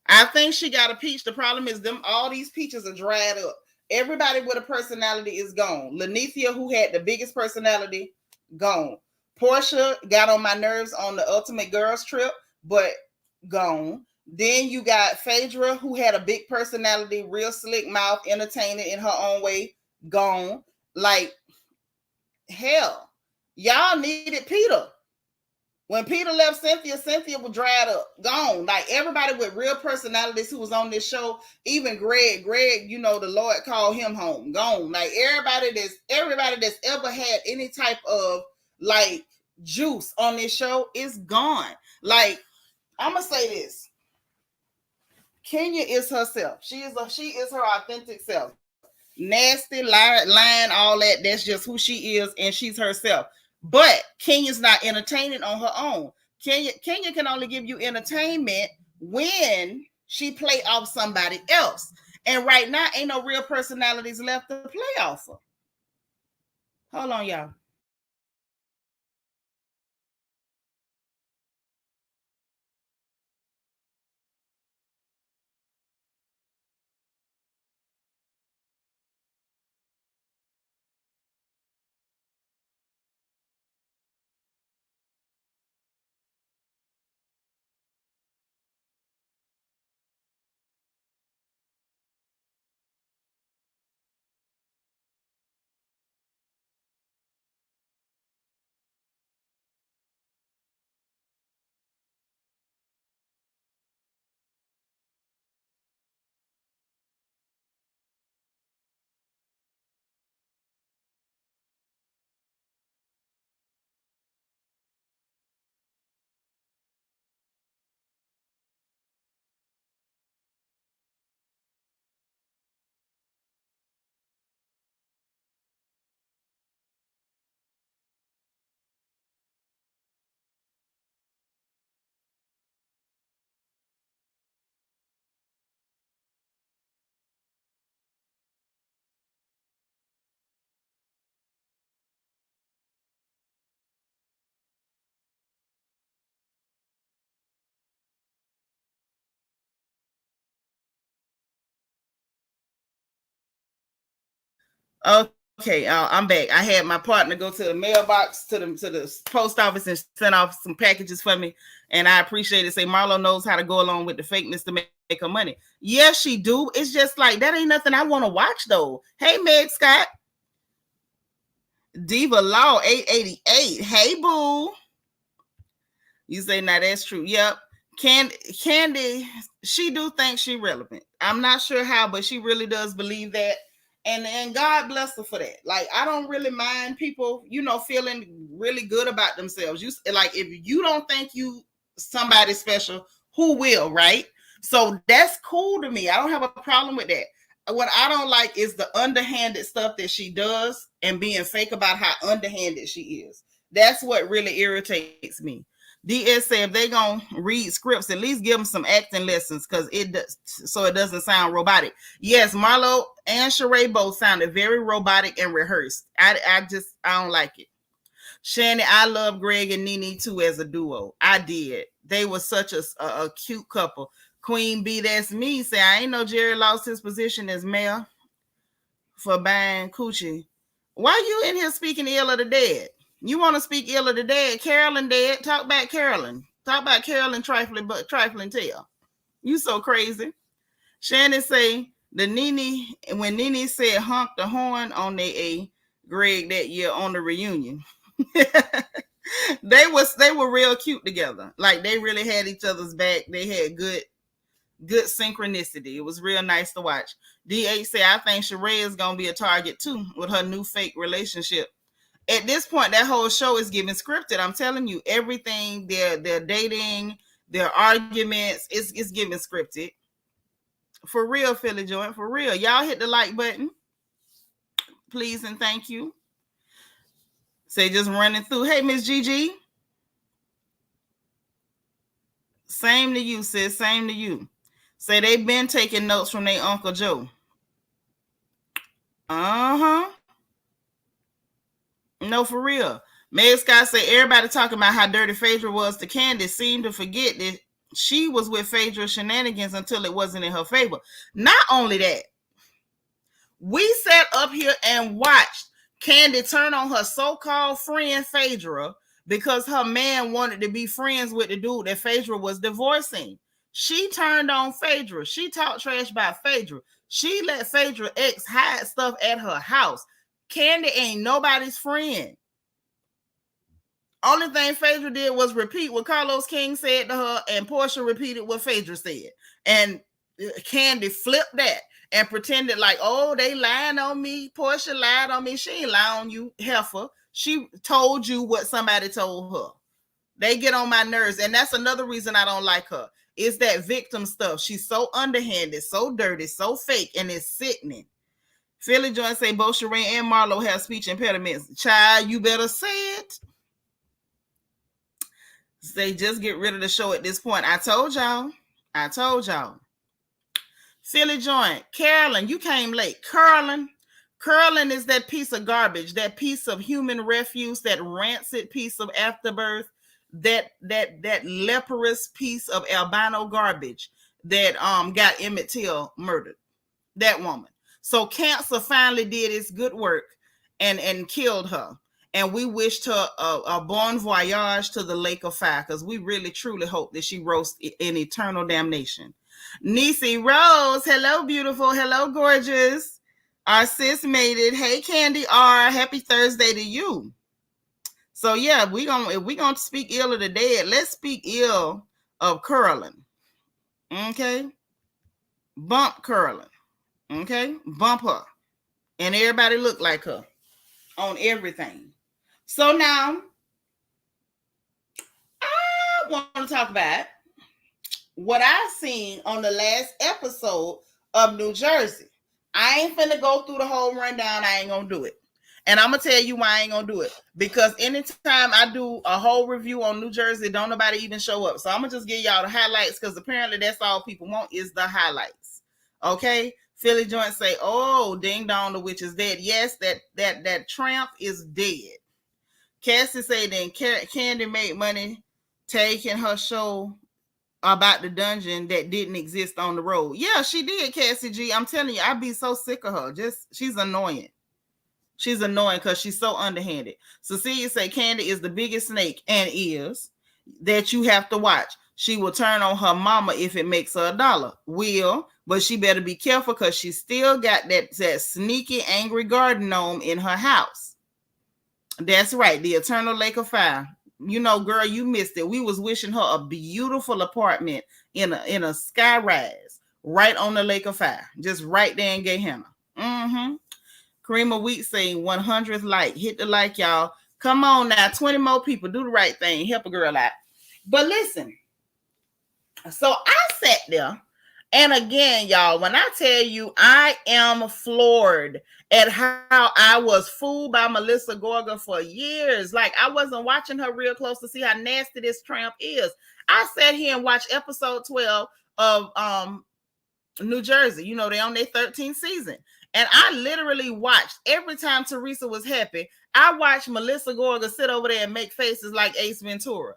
I think she got a peach. The problem is all these peaches are dried up. Everybody with a personality is gone. Lanithia, who had the biggest personality, gone. Portia got on my nerves on the Ultimate Girls Trip, but gone. Then you got Phaedra, who had a big personality, real slick mouth, entertaining in her own way, gone. Like, hell, y'all needed Peter. When Peter left Cynthia was dried up, gone. Like everybody with real personalities who was on this show, even Greg, the Lord called him home, gone. Like everybody that's ever had any type of like juice on this show is gone. Like, I'm gonna say this. Kenya is herself. She is her authentic self. Nasty, lying, all that. That's just who she is, and she's herself. But Kenya's not entertaining on her own. Kenya can only give you entertainment when she play off somebody else. And right now, ain't no real personalities left to play off of. Hold on, y'all. Okay, I'm back. I had my partner go to the mailbox to the post office and send off some packages for me, and I appreciate it. Say Marlo knows how to go along with the fakeness to make her money. Yes, she do. It's just like that ain't nothing I want to watch though. Hey, Meg Scott, Diva Law 888. Hey, boo. You say now that's true. Yep. Candy, she do think she relevant. I'm not sure how, but she really does believe that. And God bless her for that. Like, I don't really mind people, feeling really good about themselves. You like, if you don't think you somebody special, who will, right? So that's cool to me. I don't have a problem with that. What I don't like is the underhanded stuff that she does and being fake about how underhanded she is. That's what really irritates me. DS said if they gonna read scripts, at least give them some acting lessons because it does, so it doesn't sound robotic. Yes, Marlo and Sheree both sounded very robotic and rehearsed. I don't like it. Shanny, I love Greg and Nene too as a duo. I did. They were such a cute couple. Queen B, that's me. Say I ain't know Jerry lost his position as mayor for buying coochie. Why you in here speaking ill of the dead? You want to speak ill of the dead? Carolyn dead. Talk about Carolyn. Talk about Carolyn trifling tale. You so crazy. Shannon say when Nene said honk the horn on their A Greg that year on the reunion. they were real cute together. Like they really had each other's back. They had good synchronicity. It was real nice to watch. DH say I think Sheree is gonna be a target too with her new fake relationship. At this point, that whole show is giving scripted. I'm telling you, everything, their dating, their arguments, it's giving scripted. For real, Philly Joint, for real. Y'all hit the like button, please and thank you. Say just running through. Hey, Miss Gigi. Same to you, sis. Same to you. Say they've been taking notes from their Uncle Joe. Uh-huh. No, for real. Meg Scott said everybody talking about how dirty Phaedra was to Candace seemed to forget that she was with Phaedra's shenanigans until it wasn't in her favor. Not only that, we sat up here and watched Candy turn on her so-called friend Phaedra because her man wanted to be friends with the dude that Phaedra was divorcing. She turned on Phaedra. She talked trash about Phaedra. She let Phaedra ex hide stuff at her house. Candy ain't nobody's friend. Only thing Phaedra did was repeat what Carlos King said to her, and Portia repeated what Phaedra said. And Candy flipped that and pretended like, oh, they lying on me. Portia lied on me. She ain't lie on you, heifer. She told you what somebody told her. They get on my nerves. And that's another reason I don't like her. Is that victim stuff. She's so underhanded, so dirty, so fake, and it's sickening. Philly Jones say both Shireen and Marlo have speech impediments. Child, you better say it. Say just get rid of the show at this point. I told y'all. Philly Joint, Carolyn, you came late. Carolyn is that piece of garbage, that piece of human refuse, that rancid piece of afterbirth, that leprous piece of albino garbage that got Emmett Till murdered. That woman. So cancer finally did its good work and killed her. And we wished her a bon voyage to the lake of fire, because we really truly hope that she roasts in eternal damnation. Niecy Rose, hello beautiful, hello gorgeous. Our sis made it. Hey Candy R, happy Thursday to you. So yeah, if we gonna speak ill of the dead, let's speak ill of Carolyn. Okay, bump Carolyn. Okay, bump her, and everybody look like her on everything. So now I want to talk about what I seen on the last episode of New Jersey. I ain't finna go through the whole rundown. I ain't gonna do it. And I'm gonna tell you why I ain't gonna do it. Because anytime I do a whole review on New Jersey, don't nobody even show up. So I'm gonna just give y'all the highlights, because apparently that's all people want is the highlights. Okay? Philly Joint say, oh, ding dong, the witch is dead. Yes, that tramp is dead. Cassie say then Candy made money taking her show about the dungeon that didn't exist on the road. Yeah, she did, Cassie G. I'm telling you, I'd be so sick of her. She's annoying. She's annoying because she's so underhanded. Cecilia say Candy is the biggest snake, and is, that you have to watch. She will turn on her mama if it makes her $1. But she better be careful, because she still got that sneaky, angry garden gnome in her house. That's right, the Eternal Lake of Fire. You know, girl, you missed it. We was wishing her a beautiful apartment in a sky rise right on the Lake of Fire, just right there in Gehenna. Karima Wheat saying 100th like. Hit the like, y'all. Come on now, 20 more people. Do the right thing. Help a girl out. But listen, so I sat there, and again, y'all, when I tell you I am floored at how I was fooled by Melissa Gorga for years. Like, I wasn't watching her real close to see how nasty this tramp is. I sat here and watched episode 12 of New Jersey. You know, they on their 13th season. And I literally watched every time Teresa was happy. I watched Melissa Gorga sit over there and make faces like Ace Ventura.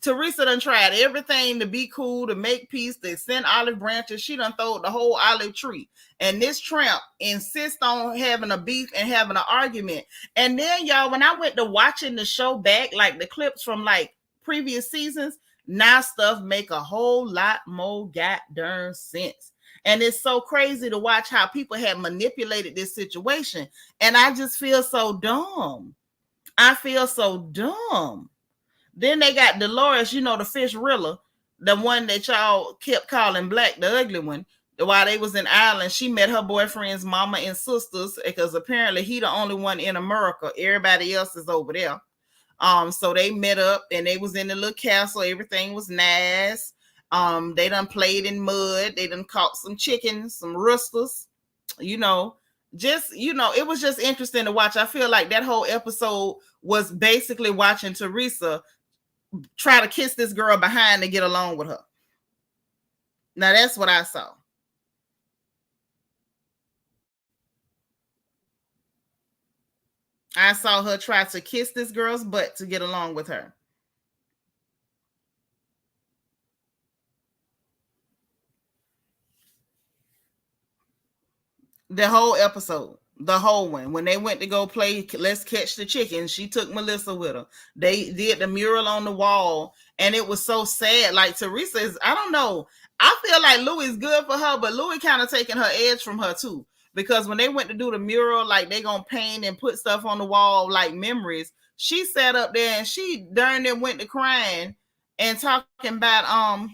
Teresa done tried everything to be cool, to make peace, to send olive branches. She done throwed the whole olive tree. And this tramp insists on having a beef and having an argument. And then, y'all, when I went to watching the show back, like the clips from like previous seasons, now stuff make a whole lot more goddamn sense. And it's so crazy to watch how people have manipulated this situation. And I just feel so dumb. I feel so dumb. Then they got Dolores, you know, the fish rilla, the one that y'all kept calling black, the ugly one. While they was in Ireland, she met her boyfriend's mama and sisters, because apparently he the only one in America. Everybody else is over there. So they met up, and they was in the little castle. Everything was nice. They done played in mud. They done caught some chickens, some roosters, you know. It was just interesting to watch. I feel like that whole episode was basically watching Teresa try to kiss this girl behind to get along with her. Now that's what I saw. I saw her try to kiss this girl's butt to get along with her. The whole episode, the whole one, when they went to go play Let's Catch the Chicken, she took Melissa with her. They did the mural on the wall, and it was so sad. Like Teresa is, I don't know. I feel like Louis is good for her, but Louis kind of taking her edge from her too. Because when they went to do the mural, like they gonna paint and put stuff on the wall, like memories, she sat up there and she darn near went to crying and talking about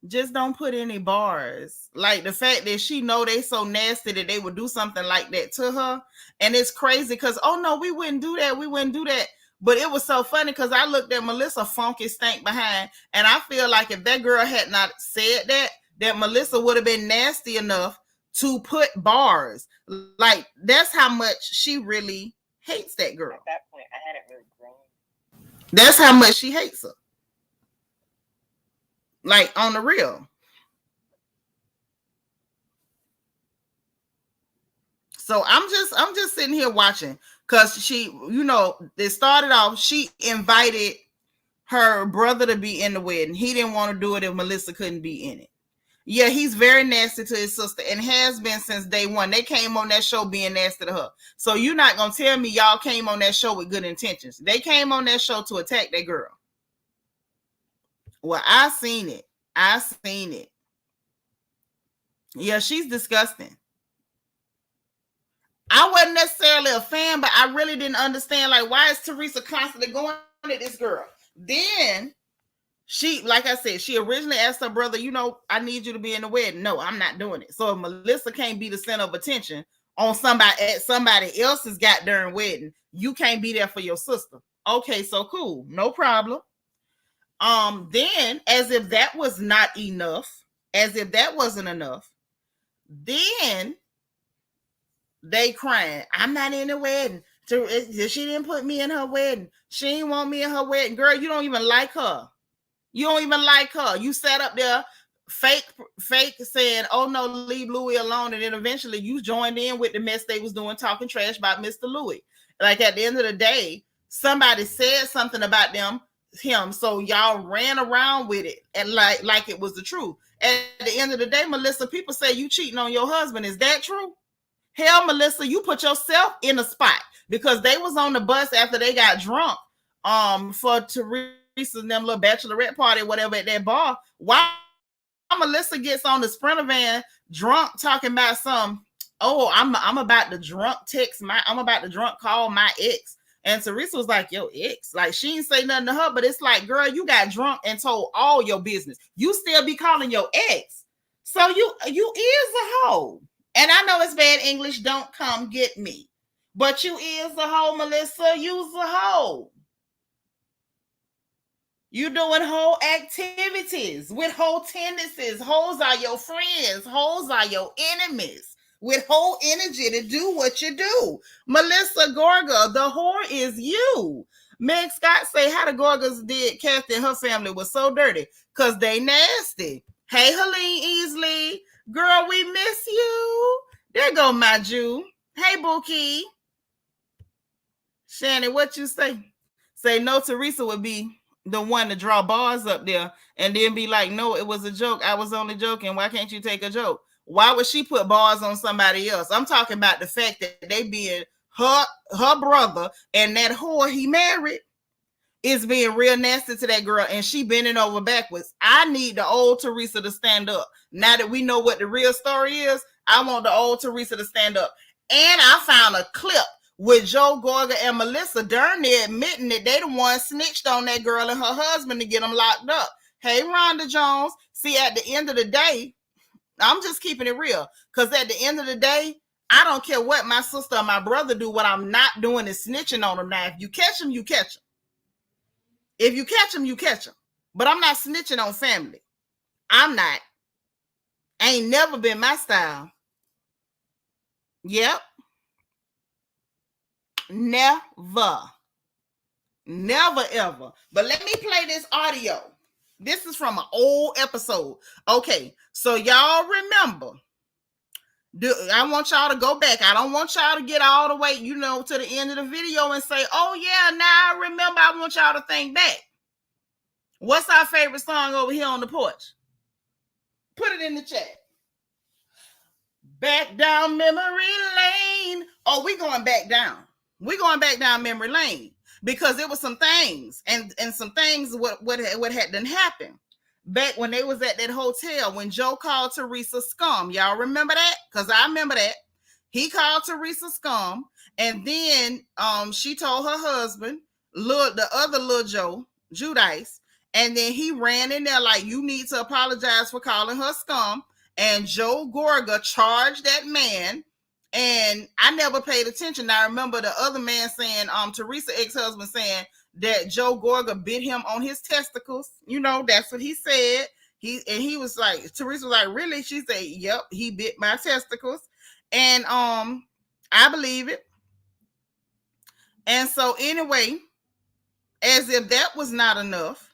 just don't put any bars. Like the fact that she know they so nasty that they would do something like that to her. And it's crazy because, oh no, we wouldn't do that. We wouldn't do that. But it was so funny because I looked at Melissa funky stank behind. And I feel like if that girl had not said that Melissa would have been nasty enough to put bars. Like that's how much she really hates that girl. At that point, I hadn't really grown. That's how much she hates her. Like on the real. So I'm just sitting here watching because she, you know, they started off, she invited her brother to be in the wedding. He didn't want to do it if Melissa couldn't be in it. Yeah, he's very nasty to his sister and has been since day one. They came on that show being nasty to her. So you're not going to tell me y'all came on that show with good intentions. They came on that show to attack that girl. Well, I seen it. Yeah, she's disgusting. I wasn't necessarily a fan, but I really didn't understand, like, why is Teresa constantly going at this girl? Then she, like I said, she originally asked her brother, you know, I need you to be in the wedding. No, I'm not doing it. So if Melissa can't be the center of attention on somebody else's goddamn wedding, you can't be there for your sister. Okay, so cool. No problem. Then, as if that was not enough, as if that wasn't enough, then they crying, I'm not in the wedding. She didn't put me in her wedding. She didn't want me in her wedding. Girl, you don't even like her. You don't even like her. You sat up there fake saying, oh no, leave Louis alone. And then eventually you joined in with the mess they was doing, talking trash about Mr. Louis. Like at the end of the day, somebody said something about him. So y'all ran around with it and like it was the truth. At the end of the day, Melissa, people say you cheating on your husband. Is that true? Hell, Melissa, you put yourself in a spot because they was on the bus after they got drunk for Teresa's them little bachelorette party, whatever, at that bar. Why Melissa gets on the Sprinter van drunk talking about I'm about to drunk call my ex. And Teresa was like, yo, ex. Like, she didn't say nothing to her, but it's like, girl, you got drunk and told all your business. You still be calling your ex. So you is a hoe. And I know it's bad English. Don't come get me. But you is a hoe, Melissa. You's a hoe. You doing whole activities with whole tendencies. Hoes are your friends. Hoes are your enemies. With whole energy to do what you do. Melissa Gorga, the whore is you. Meg Scott say how the Gorgas did Kathy and her family was so dirty because they nasty. Hey, Helene Easley. Girl, we miss you. There go my Jew. Hey, Bookie. Shannon, what you say? Say no, Teresa would be the one to draw bars up there and then be like, no, it was a joke. I was only joking. Why can't you take a joke? Why would she put bars on somebody else? I'm talking about the fact that they being her brother and that whore he married is being real nasty to that girl and she bending over backwards. I need the old Teresa to stand up. Now that we know what the real story is, I want the old Teresa to stand up. And I found a clip with Joe Gorga and Melissa darn near admitting that they the ones snitched on that girl and her husband to get them locked up. Hey, Rhonda Jones. See, at the end of the day, I'm just keeping it real. Because at the end of the day, I don't care what my sister or my brother do. What I'm not doing is snitching on them. Now, if you catch them, you catch them. If you catch them, you catch them. But I'm not snitching on family. I'm not. Ain't never been my style. Yep. Never. Never, ever. But let me play this audio. This is from an old episode. Okay, so y'all remember I want y'all to go back. I don't want y'all to get all the way, to the end of the video and say, oh yeah, now I remember. I want y'all to think back. What's our favorite song over here on the porch? Put it in the chat. Back down memory lane. Oh, we going back down. We going back down memory lane because it was some things and some things what had done happened back when they was at that hotel when Joe called Teresa scum. Y'all remember that? Because I remember that. He called Teresa scum, and then she told her husband, the other little Joe, Judice, and then he ran in there like, you need to apologize for calling her scum. And Joe Gorga charged that man, and I never paid attention. I remember the other man saying, Teresa ex-husband saying that Joe Gorga bit him on his testicles. That's what he said. He was like, Teresa was like, really? She said, yep, he bit my testicles. And I believe it. And so anyway, as if that was not enough,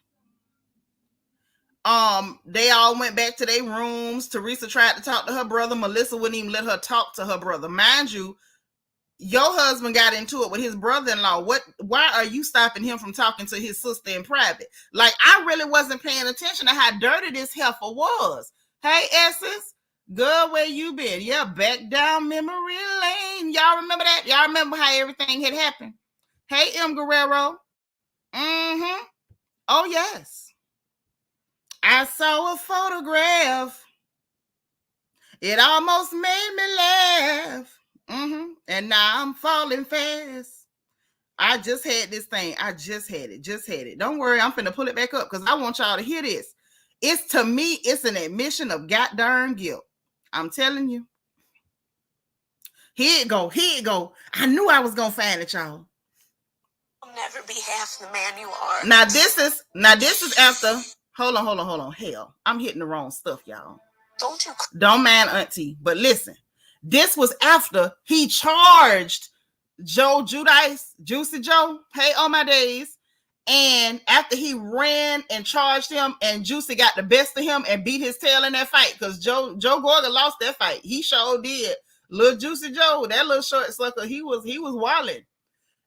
they all went back to their rooms. Teresa tried to talk to her brother. Melissa wouldn't even let her talk to her brother. Mind you, your husband got into it with his brother-in-law. Why are you stopping him from talking to his sister in private? Like, I really wasn't paying attention to how dirty this heifer was. Hey, Essence, good, where you been? Yeah, back down memory lane. Y'all remember that? Y'all remember how everything had happened? Hey, M. Guerrero. Oh, yes. I saw a photograph. It almost made me laugh. And now I'm falling fast. I just had this thing. I just had it. Don't worry, I'm finna pull it back up because I want y'all to hear this. To me, it's an admission of goddamn guilt. I'm telling you. Here it go. I knew I was gonna find it, y'all. You'll never be half the man you are. Now this is after. Hold on. Hell, I'm hitting the wrong stuff, y'all. Don't mind Auntie, but listen. This was after he charged Joe Judice, Juicy Joe, hey, on my days. And after he ran and charged him, and Juicy got the best of him and beat his tail in that fight, because Joe Gorga lost that fight. He sure did. Little Juicy Joe, that little short sucker, he was wilding.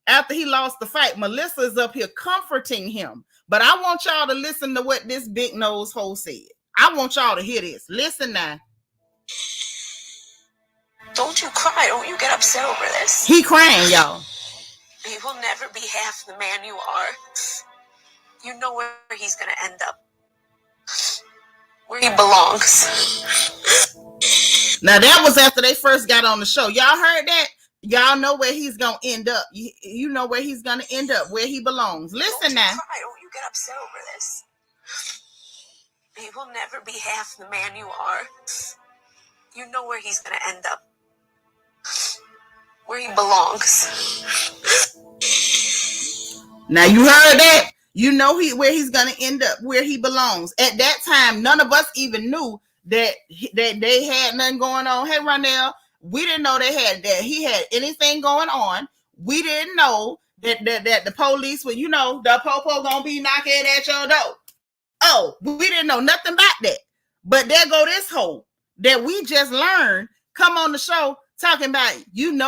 After he lost the fight, Melissa is up here comforting him. But I want y'all to listen to what this big nose hole said. I want y'all to hear this. Listen now. Don't you cry. Don't you get upset over this. He crying, y'all. He will never be half the man you are. You know where he's going to end up. Where he belongs. Now, that was after they first got on the show. Y'all heard that? Y'all know where he's going to end up. You know where he's going to end up, where he belongs. Listen now. Cry. Don't you get upset over this. He will never be half the man you are. You know where he's going to end up. Where he belongs. Now, you heard that? You know where he's going to end up, where he belongs. At that time, none of us even knew that they had nothing going on. Hey, Ronell, we didn't know he had anything going on. We didn't know that the police were, the popo gonna be knocking at your door. Oh, we didn't know nothing about that. But there go this hoe that we just learned come on the show talking about,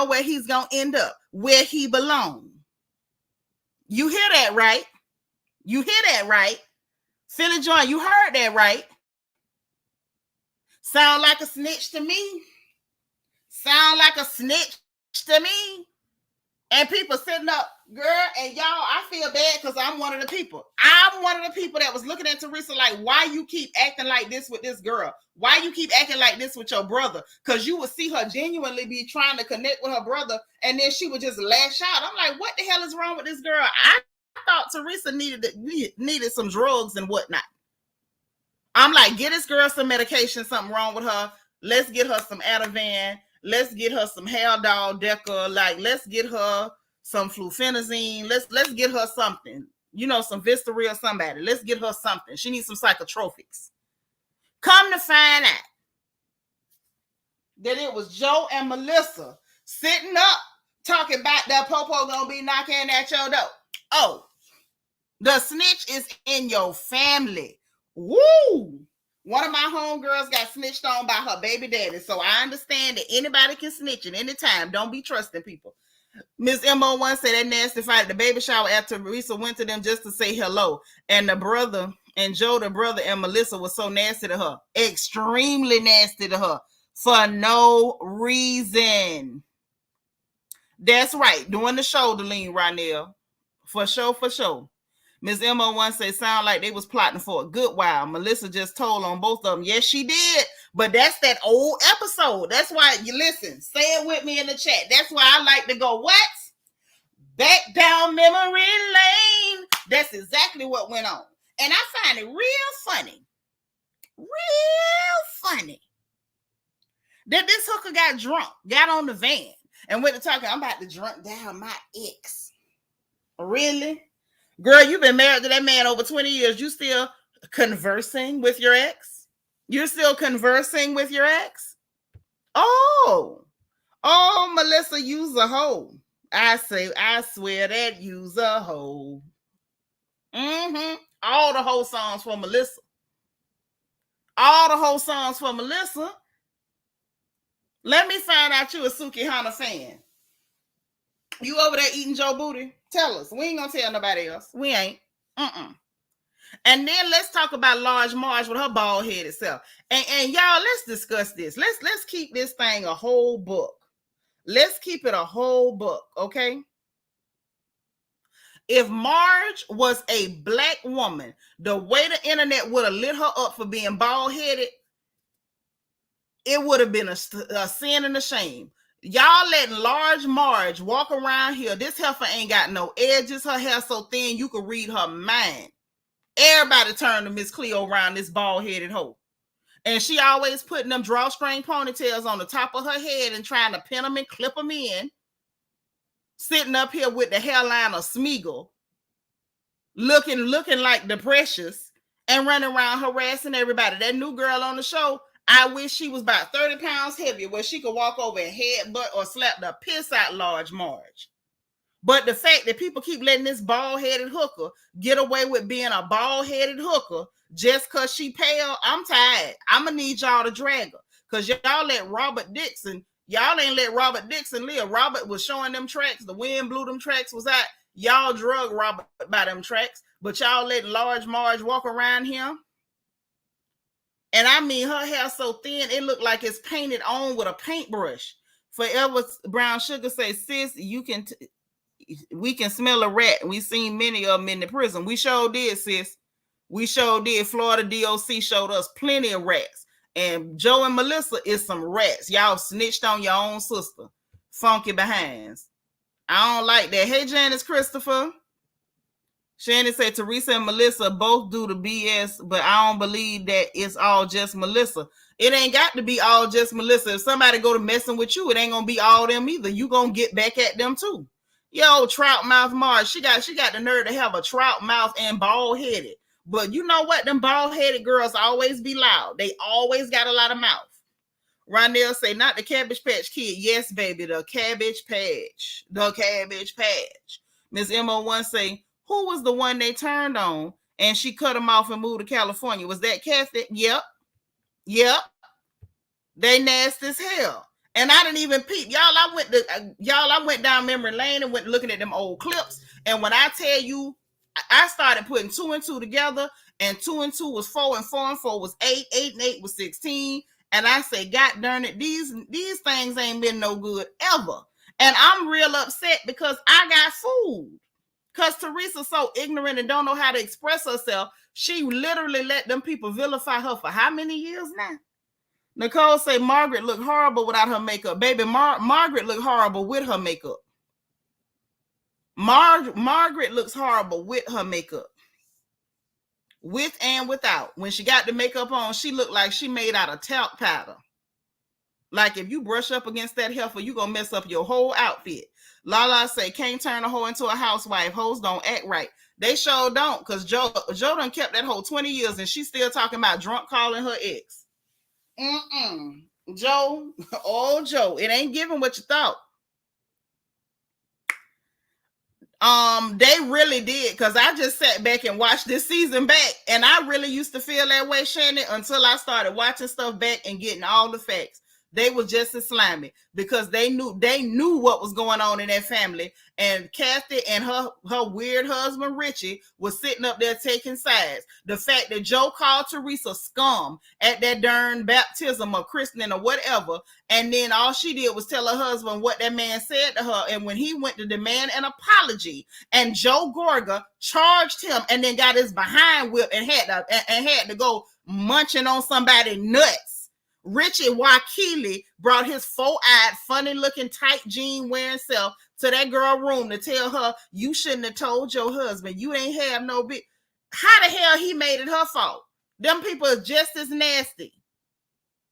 where he's gonna end up, where he belongs. You hear that, right? You hear that, right? Philly Joy, you heard that, right? Sound like a snitch to me. Sound like a snitch to me. And people sitting up, girl, and y'all, I feel bad because I'm one of the people. I'm one of the people that was looking at Teresa like, why you keep acting like this with this girl? Why you keep acting like this with your brother? Because you would see her genuinely be trying to connect with her brother, and then she would just lash out. I'm like, what the hell is wrong with this girl? I thought Teresa needed some drugs and whatnot. I'm like, get this girl some medication, something wrong with her. Let's get her some Ativan. Let's get her some Haldol Deca. Like, let's get her some flufenazine. Let's get her something. Some Vistaril somebody. Let's get her something. She needs some psychotropics. Come to find out that it was Joe and Melissa sitting up talking about that popo gonna be knocking at your door. Oh, the snitch is in your family. Woo! One of my homegirls got snitched on by her baby daddy. So I understand that anybody can snitch at any time. Don't be trusting people. Miss MO1 said that nasty fight at the baby shower after Teresa went to them just to say hello. And the brother, and Joe, the brother, and Melissa was so nasty to her. Extremely nasty to her. For no reason. That's right. Doing the shoulder lean, Ronell. For sure. Miss MO1 say sound like they was plotting for a good while. Melissa just told on both of them. Yes, she did. But that's that old episode. That's why you listen. Say it with me in the chat. That's why I like to go, what? Back down memory lane. That's exactly what went on. And I find it real funny that this hooker got drunk, got on the van, and went to talking, I'm about to drunk down my ex. Really? Girl, you've been married to that man over 20 years. You still conversing with your ex? You're still conversing with your ex? Oh, Melissa, use a hoe. I swear that use a hoe. All the whole songs for Melissa. Let me find out you a Sukihana fan. You over there eating Joe Booty? Tell us. We ain't gonna tell nobody else. We ain't. And then let's talk about Large Marge with her bald headed self. And y'all, let's discuss this. Let's keep this thing a whole book. Let's keep it a whole book, okay? If Marge was a black woman, the way the internet would have lit her up for being bald headed, it would have been a sin and a shame. Y'all letting Large Marge walk around here. This heifer ain't got no edges. Her hair so thin you could read her mind. Everybody turned to Miss Cleo around this bald-headed hoe. And she always putting them drawstring ponytails on the top of her head and trying to pin them and clip them in. Sitting up here with the hairline of Smeagol. Looking like the Precious. And running around harassing everybody. That new girl on the show, I wish she was about 30 pounds heavier where she could walk over and headbutt or slap the piss out Large Marge. But the fact that people keep letting this bald-headed hooker get away with being a bald-headed hooker just because she pale, I'm tired. I'm going to need y'all to drag her. Because y'all let Robert Dixon, y'all ain't let Robert Dixon live. Robert was showing them tracks. The wind blew them tracks was out. Y'all drug Robert by them tracks. But y'all letting Large Marge walk around him. And I mean, her hair so thin, it looked like it's painted on with a paintbrush. Forever Brown Sugar say, sis, we can smell a rat. We seen many of them in the prison. We sure did, sis. We sure did. Florida DOC showed us plenty of rats. And Joe and Melissa is some rats. Y'all snitched on your own sister. Funky behinds. I don't like that. Hey, Janice Christopher. Shannon said Teresa and Melissa both do the BS, but I don't believe that it's all just Melissa. It ain't got to be all just Melissa. If somebody go to messing with you, it ain't gonna be all them either. You gonna get back at them too. Yo, trout mouth Marge. She got the nerve to have a trout mouth and bald headed. But you know what? Them bald headed girls always be loud. They always got a lot of mouth. Rondell say, not the Cabbage Patch Kid. Yes, baby, the Cabbage Patch. The Cabbage Patch. Miss MO1 say, who was the one they turned on and she cut him off and moved to California? Was that Kathy? Yep. They nasty as hell. And I didn't even peep. I went down memory lane and went looking at them old clips. And when I tell you, I started putting 2 and 2 together, and 2 and 2 was 4, and 4 and 4 was 8, 8 and 8 was 16. And I say, God darn it, these things ain't been no good ever. And I'm real upset because I got fooled. Because Teresa's so ignorant and don't know how to express herself. She literally let them people vilify her for how many years now? Nicole say Margaret looked horrible without her makeup. Baby, Margaret looked horrible with her makeup. Margaret looks horrible with her makeup. With and without. When she got the makeup on, she looked like she made out of talc powder. Like if you brush up against that heifer, you gonna mess up your whole outfit. Lala say, can't turn a hoe into a housewife. Hoes don't act right. They sure don't, because Joe done kept that hoe 20 years and she's still talking about drunk calling her ex. Joe, oh Joe, it ain't giving what you thought. They really did, because I just sat back and watched this season back, and I really used to feel that way, Shannon, until I started watching stuff back and getting all the facts. They was just as slimy because they knew what was going on in that family. And Kathy and her weird husband Richie was sitting up there taking sides. The fact that Joe called Teresa scum at that darn baptism or christening or whatever, and then all she did was tell her husband what that man said to her. And when he went to demand an apology, and Joe Gorga charged him and then got his behind whipped and had to go munching on somebody's nuts. Richie Keily brought his four-eyed, funny-looking, tight jean wearing self to that girl room to tell her, you shouldn't have told your husband. You ain't have no big. How the hell he made it her fault? Them people are just as nasty.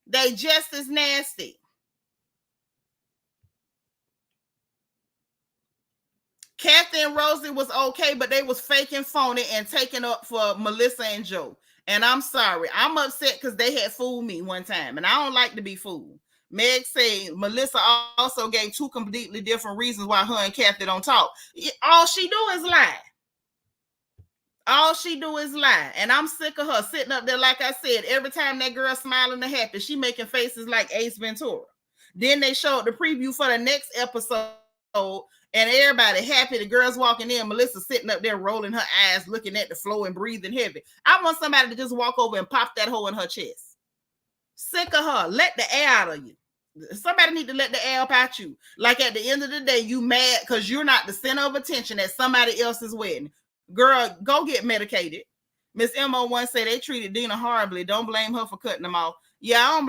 They just as nasty. Kathy and Rosie was okay, but they was faking phony and taking up for Melissa and Joe. And I'm sorry. I'm upset because they had fooled me one time, and I don't like to be fooled. Meg said Melissa also gave two completely different reasons why her and Kathy don't talk. All she do is lie. All she do is lie. And I'm sick of her sitting up there, like I said, every time that girl smiling and happy, she making faces like Ace Ventura. Then they showed the preview for the next episode, and everybody happy. The girls walking in, Melissa sitting up there rolling her eyes, looking at the floor and breathing heavy. I want somebody to just walk over and pop that hole in her chest. Sick of her. Let the air out of you. Somebody need to let the air up out you. Like at the end of the day, you mad because you're not the center of attention at somebody else's wedding. Girl, go get medicated. Miss MO1 said they treated Dina horribly. Don't blame her for cutting them off. Yeah, I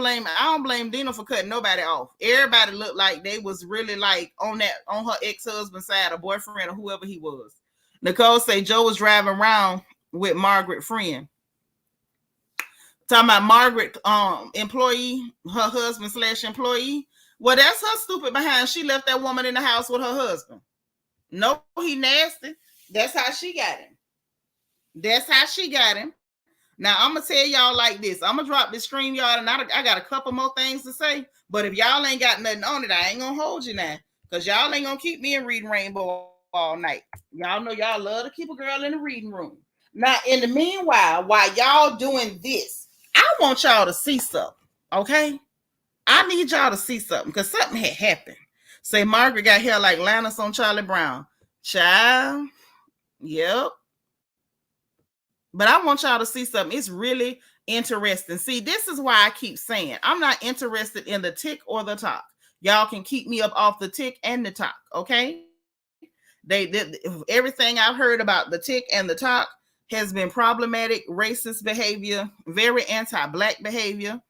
don't blame Dina for cutting nobody off. Everybody looked like they was really like on her ex-husband's side, or boyfriend, or whoever he was. Nicole say Joe was driving around with Margaret friend. Talking about Margaret, employee, her husband / employee. Well, that's her stupid behind. She left that woman in the house with her husband. No, he nasty. That's how she got him. That's how she got him. Now, I'm going to tell y'all like this. I'm going to drop this stream, y'all, and I got a couple more things to say. But if y'all ain't got nothing on it, I ain't going to hold you now. Because y'all ain't going to keep me in reading Rainbow all night. Y'all know y'all love to keep a girl in the reading room. Now, in the meanwhile, while y'all doing this, I want y'all to see something, okay? I need y'all to see something because something had happened. Say Margaret got hair like Lannis on Charlie Brown. Child, yep. But I want y'all to see something. It's really interesting. See, this is why I keep saying I'm not interested in the tick or the talk. Y'all can keep me up off the tick and the talk, okay? Everything I've heard about the tick and the talk has been problematic, racist behavior, very anti-black behavior.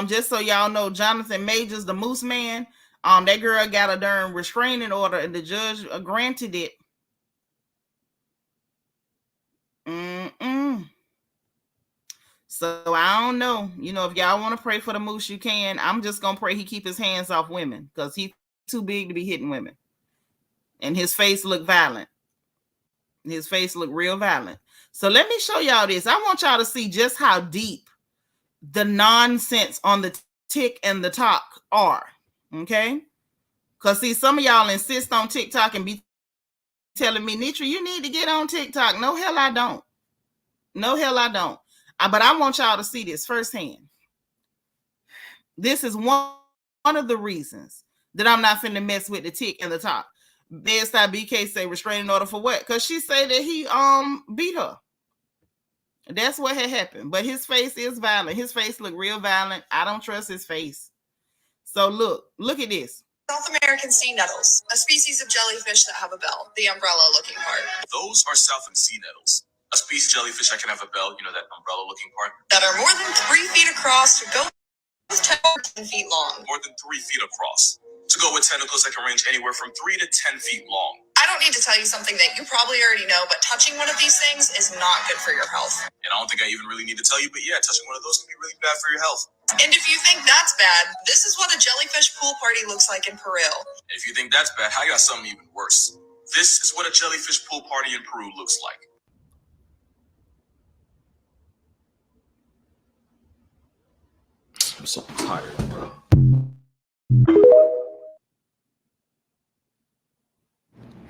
Just so y'all know, Jonathan Majors, the Moose Man, that girl got a darn restraining order, and the judge granted it. So I don't know. You know, if y'all want to pray for the Moose, you can. I'm just gonna pray he keep his hands off women because he's too big to be hitting women. And his face look violent. His face look real violent. So let me show y'all this. I want y'all to see just how deep the nonsense on the tick and the talk are. Okay? Because see, some of y'all insist on TikTok and be telling me, Nitra, you need to get on TikTok. No, hell I don't. No, hell I don't. But I want y'all to see this firsthand. This is one of the reasons that I'm not finna mess with the tick and the talk. Bedside BK say restraining order for what? Because she say that he beat her. That's what had happened. But his face is violent. His face look real violent. I don't trust his face. So look at this. South American sea nettles, a species of jellyfish that have a bell, the umbrella-looking part. Those are Southern sea nettles, a species of jellyfish that can have a bell, you know, that umbrella-looking part. That are more than 3 feet across to go with 10 feet long. More than 3 feet across. To go with tentacles that can range anywhere from 3 to 10 feet long. I don't need to tell you something that you probably already know, but touching one of these things is not good for your health. And I don't think I even really need to tell you, but yeah, touching one of those can be really bad for your health. And if you think that's bad, this is what a jellyfish pool party looks like in Peru. And if you think that's bad, I got something even worse. This is what a jellyfish pool party in Peru looks like. I'm so tired, bro.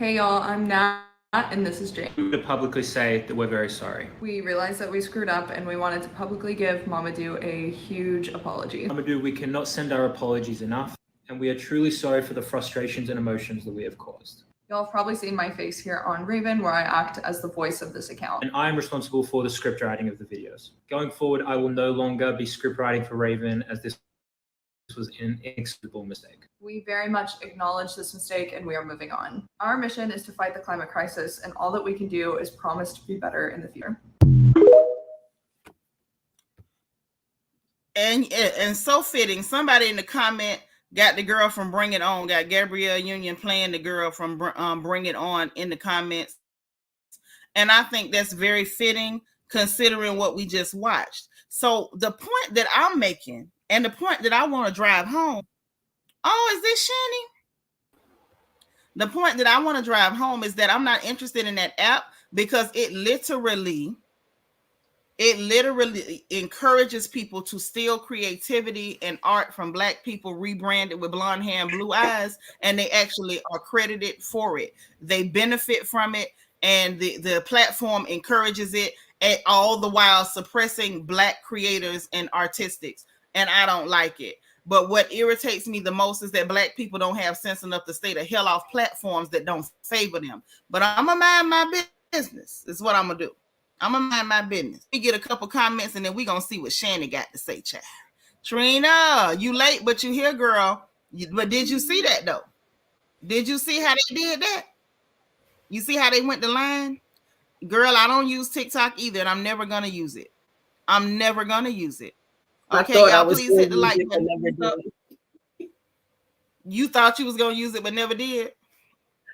Hey y'all, I'm Nat, and this is Jane. We would publicly say that we're very sorry. We realized that we screwed up and we wanted to publicly give Mamadou a huge apology. Mamadou, we cannot send our apologies enough, and we are truly sorry for the frustrations and emotions that we have caused. Y'all have probably seen my face here on Raven, where I act as the voice of this account. And I am responsible for the script writing of the videos. Going forward, I will no longer be script writing for Raven, as this was an inexcusable mistake. We very much acknowledge this mistake and we are moving on. Our mission is to fight the climate crisis, and all that we can do is promise to be better in the future. And so fitting, somebody in the comment got the girl from Bring It On, got Gabrielle Union playing the girl from Bring It On in the comments. And I think that's very fitting considering what we just watched. So the point that I'm making and the point that I want to drive home, oh, is this Shani? The point that I want to drive home is that I'm not interested in that app because it literally encourages people to steal creativity and art from Black people rebranded with blonde hair and blue eyes, and they actually are credited for it. They benefit from it, and the platform encourages it, and all the while suppressing Black creators and artistics, and I don't like it. But what irritates me the most is that Black people don't have sense enough to stay the hell off platforms that don't favor them. But I'm gonna mind my business. Is what I'm gonna do. I'm gonna mind my business. We get a couple comments and then we gonna see what Shani got to say, child. Trina, you late, but you here, girl. But did you see that though? Did you see how they did that? You see how they went the line? Girl, I don't use TikTok either, and I'm never gonna use it. I'm never gonna use it. Okay, y'all, please hit the like button. You thought you was gonna use it, but never did.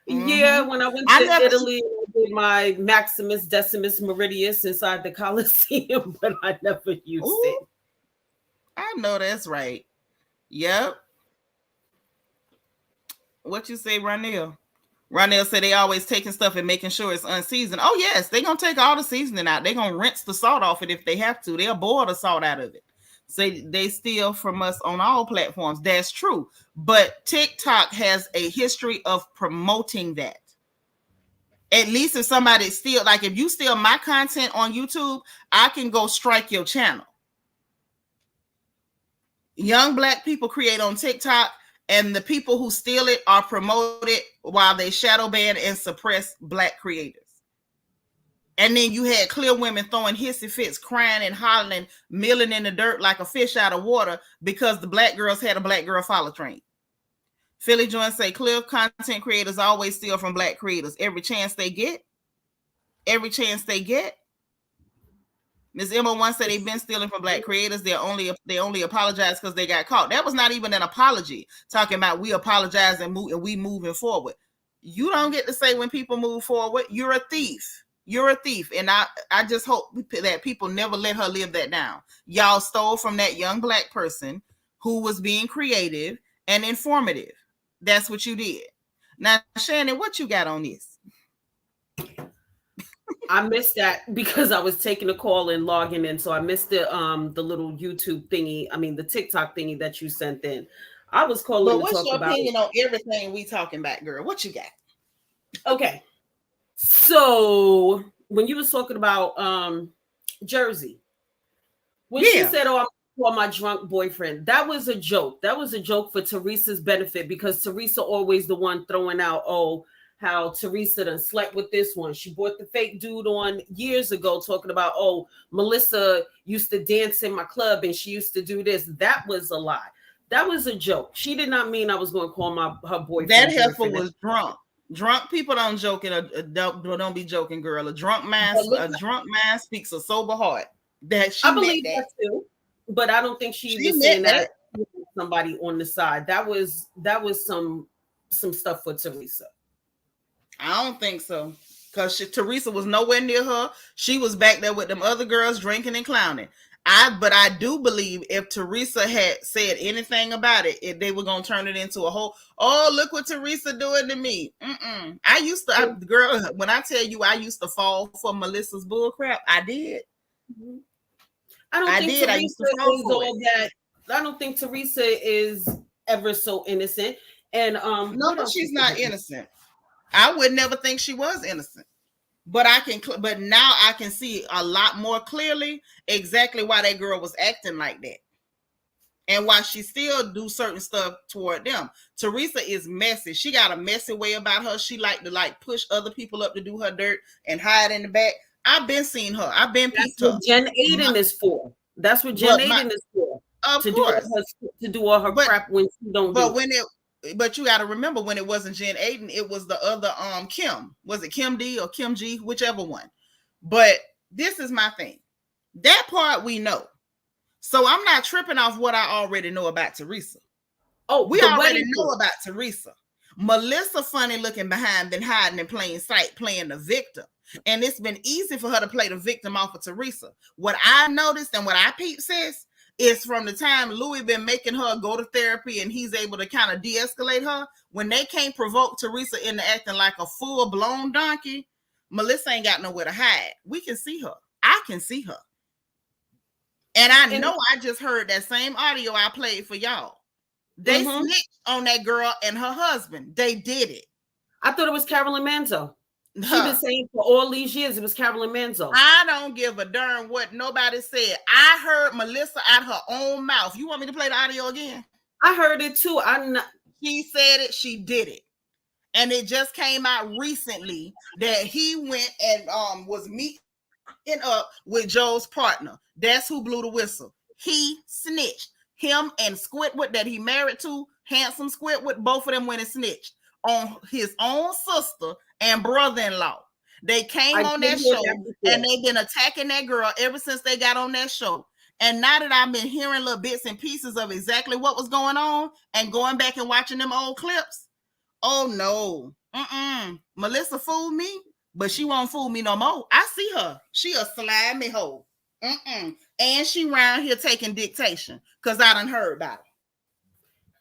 Yeah, when I went to Italy, I did my Maximus Decimus Meridius inside the Coliseum, but I never used it. I know that's right. Yep. What you say, Ronell? Ronell said they always taking stuff and making sure it's unseasoned. Oh, yes, they're going to take all the seasoning out. They're going to rinse the salt off it if they have to. They'll boil the salt out of it. So they steal from us on all platforms. That's true. But TikTok has a history of promoting that. At least if somebody steal, like if you steal my content on YouTube, I can go strike your channel. Young Black people create on TikTok, and the people who steal it are promoted while they shadow ban and suppress Black creators. And then you had clear women throwing hissy fits, crying and hollering, milling in the dirt like a fish out of water because the Black girls had a Black girl follow train. Philly Jones say clear content creators always steal from Black creators every chance they get. Every chance they get. Ms. Emma1 said they've been stealing from Black creators. They only apologize because they got caught. That was not even an apology. Talking about we apologize and we moving forward. You don't get to say when people move forward, you're a thief. You're a thief. And I just hope that people never let her live that down. Y'all stole from that young Black person who was being creative and informative. That's what you did. Now, Shannon, what you got on this? I missed that because I was taking a call and logging in. So I missed the little YouTube thingy. I mean, the TikTok thingy that you sent in. I was calling But to what's talk your about opinion on everything we talking about, girl? What you got? Okay. So when you was talking about Jersey, when she said, "Oh, I'm for my drunk boyfriend," that was a joke. That was a joke for Teresa's benefit because Teresa always the one throwing out, "Oh, how Teresa done slept with this one. She brought the fake dude on years ago talking about, oh, Melissa used to dance in my club and she used to do this." That was a lie. That was a joke. She did not mean I was going to call her boyfriend. That heifer was drunk. Drunk people don't joke and don't be joking, girl. A drunk man speaks a sober heart. That she I believe that too, but I don't think she was saying that somebody on the side. That was some stuff for Teresa. I don't think so, because Teresa was nowhere near her. She was back there with them other girls drinking and clowning. But I do believe if Teresa had said anything about it, they were gonna turn it into a whole, oh, look what Teresa doing to me. I used to, girl, when I tell you I used to fall for Melissa's bullcrap, I did. I don't think Teresa is ever so innocent. And no, she's not innocent. I would never think she was innocent. But but now I can see a lot more clearly exactly why that girl was acting like that. And why she still do certain stuff toward them. Teresa is messy. She got a messy way about her. She like to push other people up to do her dirt and hide in the back. I've been seeing her. I've been peeped her. That's what Jen Aiden is for. That's what Jen Aiden is for. Of to course. Do all her crap when she don't do it. But you got to remember, when it wasn't Jen Aiden, it was the other Kim. Was it Kim D or Kim G? Whichever one. But this is my thing. That part we know. So I'm not tripping off what I already know about Teresa. Oh, we already know about Teresa. Melissa funny looking behind, been hiding in plain sight, playing the victim. And it's been easy for her to play the victim off of Teresa. What I noticed and what I peep says is from the time Louis been making her go to therapy and he's able to kind of de-escalate her, when they can't provoke Teresa into acting like a full-blown donkey, Melissa ain't got nowhere to hide. We can see her. I can see her. And I know I just heard that same audio I played for y'all. They snitched on that girl and her husband. They did it. I thought it was Carolyn Manzo. She's been saying for all these years it was Carolyn Manzo. I don't give a darn what nobody said. I heard Melissa out her own mouth. You want me to play the audio again? I heard it too. She said it. She did it. And it just came out recently that he went and was meeting up with Joe's partner. That's who blew the whistle. He snitched. Him and Squidward that he married to, handsome Squidward, both of them went and snitched on his own sister and brother-in-law. They came on that show and they've been attacking that girl ever since they got on that show. And now that I've been hearing little bits and pieces of exactly what was going on and going back and watching them old clips, oh no, Melissa fooled me, but she won't fool me no more. I see her. She a slimy hoe. And she around here taking dictation because I done heard about it.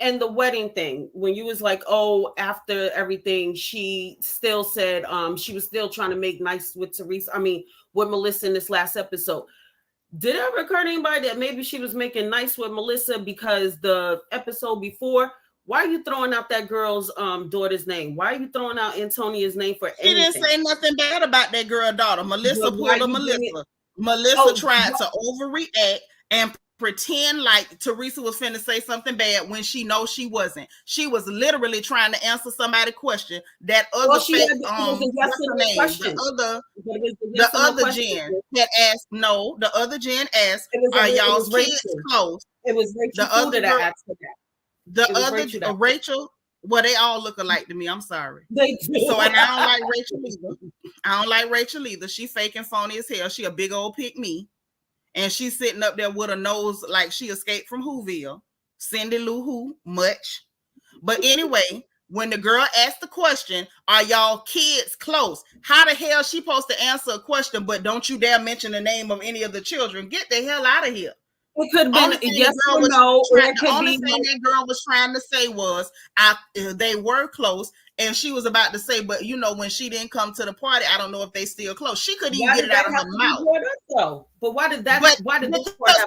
And the wedding thing, when you was like, oh, after everything, she still said she was still trying to make nice with Teresa. I mean, with Melissa in this last episode. Did it ever occur to anybody that maybe she was making nice with Melissa because the episode before, why are you throwing out that girl's daughter's name? Why are you throwing out Antonia's name for anything? She didn't say nothing bad about that girl daughter. Melissa pulled a Melissa. Melissa tried to overreact and pretend like Teresa was finna say something bad when she knows she wasn't. She was literally trying to answer somebody's question. That other what's her name? The other Jen that asked. No, the other Jen asked, "Are y'all's kids close?" It was Rachel the other that asked for that. The other Rachel. Well, they all look alike to me. I'm sorry. They do. So, and I don't like Rachel either. I don't like Rachel either. She fake and phony as hell. She a big old pick me. And she's sitting up there with a nose like she escaped from Whoville. Cindy Lou Who, much. But anyway, when the girl asked the question, are y'all kids close? How the hell she supposed to answer a question, but don't you dare mention the name of any of the children? Get the hell out of here. It could have been yes or no. The only thing that girl was trying to say was they were close, and she was about to say, but you know, when she didn't come to the party, I don't know if they still close. She couldn't even get it out of her mouth. But why did that? Why did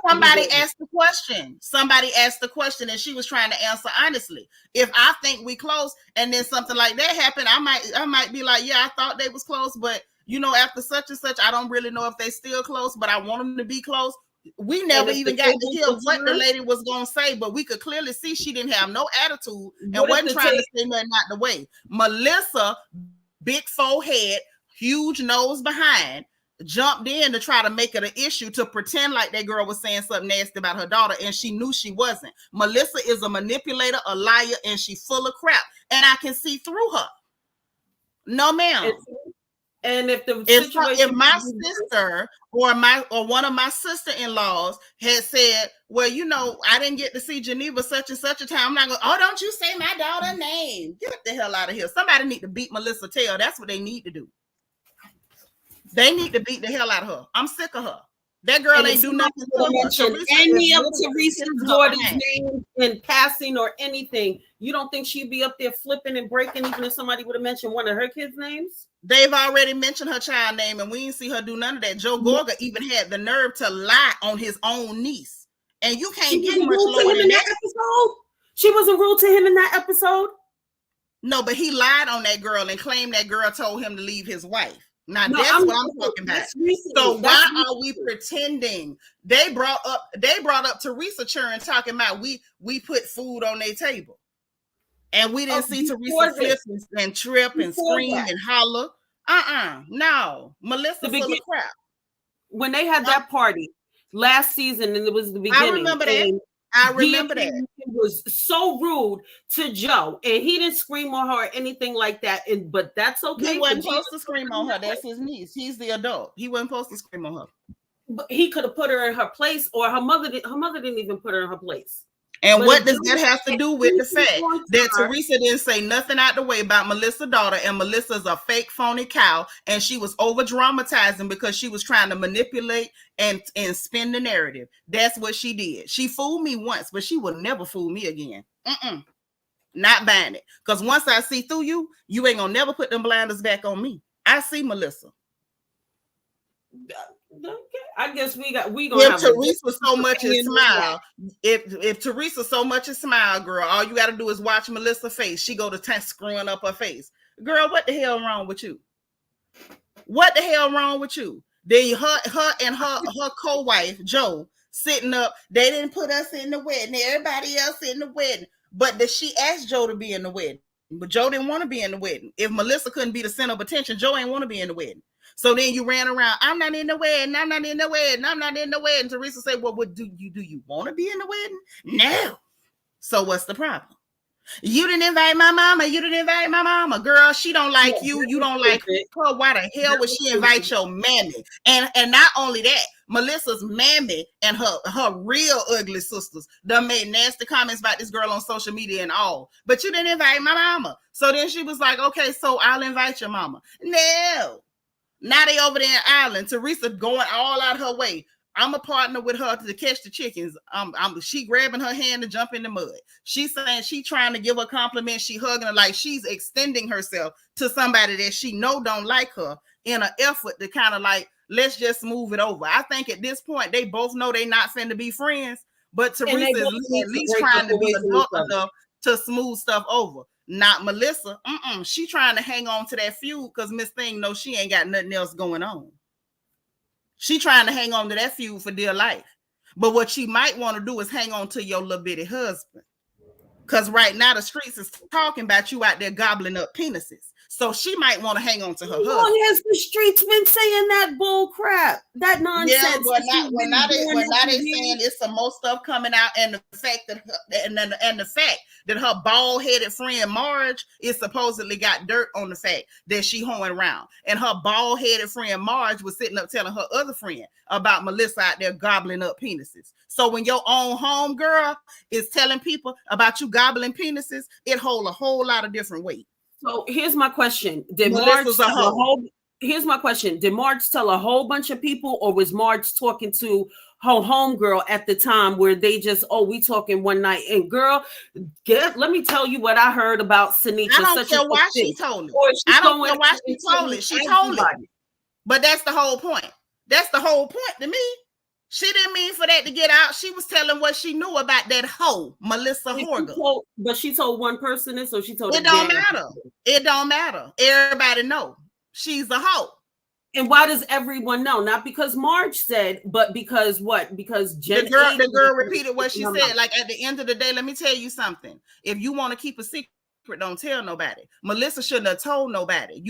somebody asked the question? Somebody asked the question, and she was trying to answer honestly. If I think we close, and then something like that happened, I might be like, yeah, I thought they was close, but you know, after such and such, I don't really know if they still close, but I want them to be close. We never even got to hear what the lady was going to say, but we could clearly see she didn't have no attitude and wasn't trying to say nothing out the way. Melissa, big forehead, huge nose behind, jumped in to try to make it an issue to pretend like that girl was saying something nasty about her daughter, and she knew she wasn't. Melissa is a manipulator, a liar, and she's full of crap, and I can see through her. No, ma'am. And if my sister or one of my sister-in-laws had said, well, you know, I didn't get to see Geneva such and such a time, I'm not going, oh, don't you say my daughter's name. Get the hell out of here. Somebody need to beat Melissa tail. That's what they need to do. They need to beat the hell out of her. I'm sick of her. That girl ain't do nothing to mention any of Teresa's daughter's name in passing or anything. You don't think she'd be up there flipping and breaking even if somebody would have mentioned one of her kids' names? They've already mentioned her child name, and we didn't see her do none of that. Joe Gorga even had the nerve to lie on his own niece. And you can't get much lower than that. She wasn't rude to him in that episode? No, but he lied on that girl and claimed that girl told him to leave his wife. Now No, that's what I'm talking about. So why are we pretending? They brought up Teresa Churn talking about we put food on their table. And we didn't see Teresa flip and trip and scream and holler. No. Melissa full of crap. When they had that party last season, and it was the beginning. I remember that. I remember that. He was so rude to Joe, and he didn't scream on her or anything like that. But that's okay. He wasn't supposed to scream on her. That's his niece. He's the adult. He wasn't supposed to scream on her. But he could have put her in her place, or her mother didn't even put her in her place. And but what does that have to do with the fact that Teresa didn't say nothing out the way about Melissa's daughter, and Melissa's a fake phony cow, and she was over dramatizing because she was trying to manipulate and spin the narrative. That's what she did. She fooled me once, but she will never fool me again. Not buying it. Because once I see through you, you ain't gonna never put them blinders back on me. I see Melissa. I guess we gonna if Teresa so much as smile. If Teresa so much as smile, girl, all you got to do is watch Melissa's face. She go to screwing up her face. Girl, what the hell wrong with you? What the hell wrong with you? Then her and her co-wife Joe sitting up. They didn't put us in the wedding. Everybody else in the wedding. But she asked Joe to be in the wedding. But Joe didn't want to be in the wedding. If Melissa couldn't be the center of attention, Joe ain't want to be in the wedding. So then you ran around, I'm not in the wedding, I'm not in the wedding, I'm not in the wedding. Teresa said, well, what do you want to be in the wedding? No. So what's the problem? You didn't invite my mama. You didn't invite my mama. Girl, she don't like you. You don't like her. Why the hell would she invite your mammy? And not only that, Melissa's mammy and her real ugly sisters done made nasty comments about this girl on social media and all. But you didn't invite my mama. So then she was like, okay, so I'll invite your mama. No. Now they over there in Ireland. Teresa going all out her way. I'm a partner with her to catch the chickens. She grabbing her hand to jump in the mud. She's saying she trying to give her compliment. She hugging her like she's extending herself to somebody that she know don't like her in an effort to kind of like, let's just move it over. I think at this point, they both know they not finna be friends, but Teresa is at least trying to be adult enough to smooth stuff over. Not Melissa. She trying to hang on to that feud because Miss Thing knows she ain't got nothing else going on. She trying to hang on to that feud for dear life. But what she might want to do is hang on to your little bitty husband. Because right now the streets is talking about you out there gobbling up penises. So she might want to hang on to her husband. How long has the streets been saying that bull crap? That nonsense. Yeah, well, now they saying it's some more stuff coming out, and the fact that her bald-headed friend Marge is supposedly got dirt on the fact that she hoeing around, and her bald-headed friend Marge was sitting up telling her other friend about Melissa out there gobbling up penises. So when your own home girl is telling people about you gobbling penises, it holds a whole lot of different weight. So here's my question: Did Marge tell a whole bunch of people, or was Marge talking to her homegirl at the time where they just, we talking one night? And girl, let me tell you what I heard about Seanitra. I don't care why she told it. I don't care why she told it. She told it. But that's the whole point. That's the whole point to me. She didn't mean for that to get out. She was telling what she knew about that hoe, Melissa Horga. But she told one person this, so she told it don't matter. It don't matter. Everybody know she's a hoe. And why does everyone know? Not because Marge said, but because what? Because the girl repeated what she said. Like at the end of the day, let me tell you something. If you want to keep a secret, don't tell nobody. Melissa shouldn't have told nobody.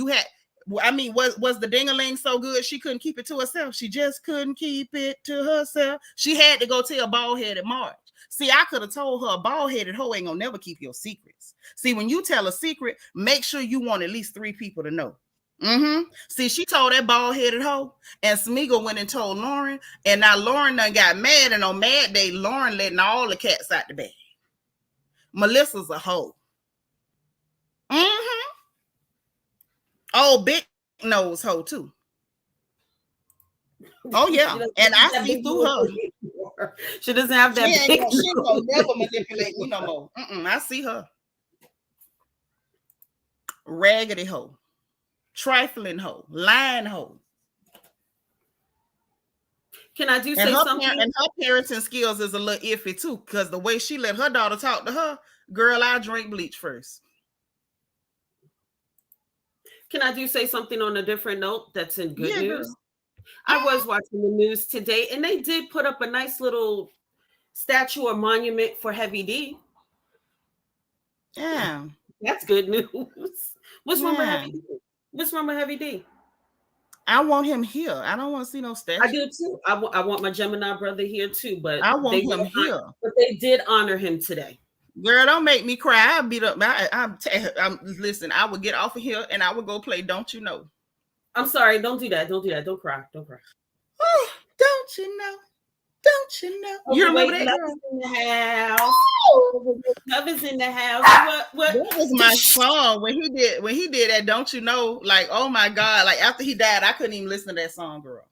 Was the ding-a-ling so good she couldn't keep it to herself? She just couldn't keep it to herself. She had to go tell bald-headed Marge. See, I could have told her a bald-headed hoe ain't gonna never keep your secrets. See, when you tell a secret, make sure you want at least 3 people to know. See, she told that bald-headed hoe, and Smeagol went and told Lauren, and now Lauren done got mad, and on Mad Day, Lauren letting all the cats out the bag. Melissa's a hoe. Oh, big nose hoe too. Oh yeah, and I see through her. She doesn't have that. She will never manipulate me no more. I see her. Raggedy hoe, trifling hoe, lying hoe. Can I say something? And her parenting skills is a little iffy too, because the way she let her daughter talk to her, girl, I'll drink bleach first. Can I say something on a different note that's in good Yeah, news? girl. I was watching the news today, and they did put up a nice little statue or monument for Heavy D. Yeah. That's good news. What's wrong with Yeah. Heavy D? What's wrong with Heavy D? I want him here. I don't want to see no statue. I do too. I want my Gemini brother here too, but I want him here. But they did honor him today. Girl, don't make me cry. I'll beat up. I'm listen. I would get off of here and I would go play. Don't you know? I'm sorry. Don't do that. Don't do that. Don't cry. Don't cry. Oh, don't you know? Don't you know? You remember that? Love is in the house. Love is in the house. What? That was my song when he did that. Don't you know? Like, oh my God! Like after he died, I couldn't even listen to that song, girl.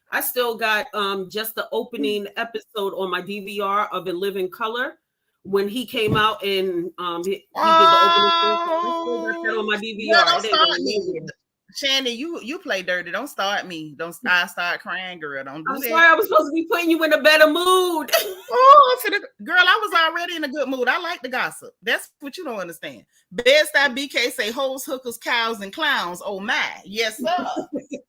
I still got just the opening episode on my DVR of In Living Color when he came out and he did the opening. I still got that on my DVR. Girl, don't start me. Shannon, you play dirty. Don't start me. Don't start crying, girl. Don't do I'm that. sorry, I was supposed to be putting you in a better mood. Girl, I was already in a good mood. I like the gossip. That's what you don't understand. Bed-Stuy BK say hoes, hookers, cows, and clowns. Oh my, yes sir.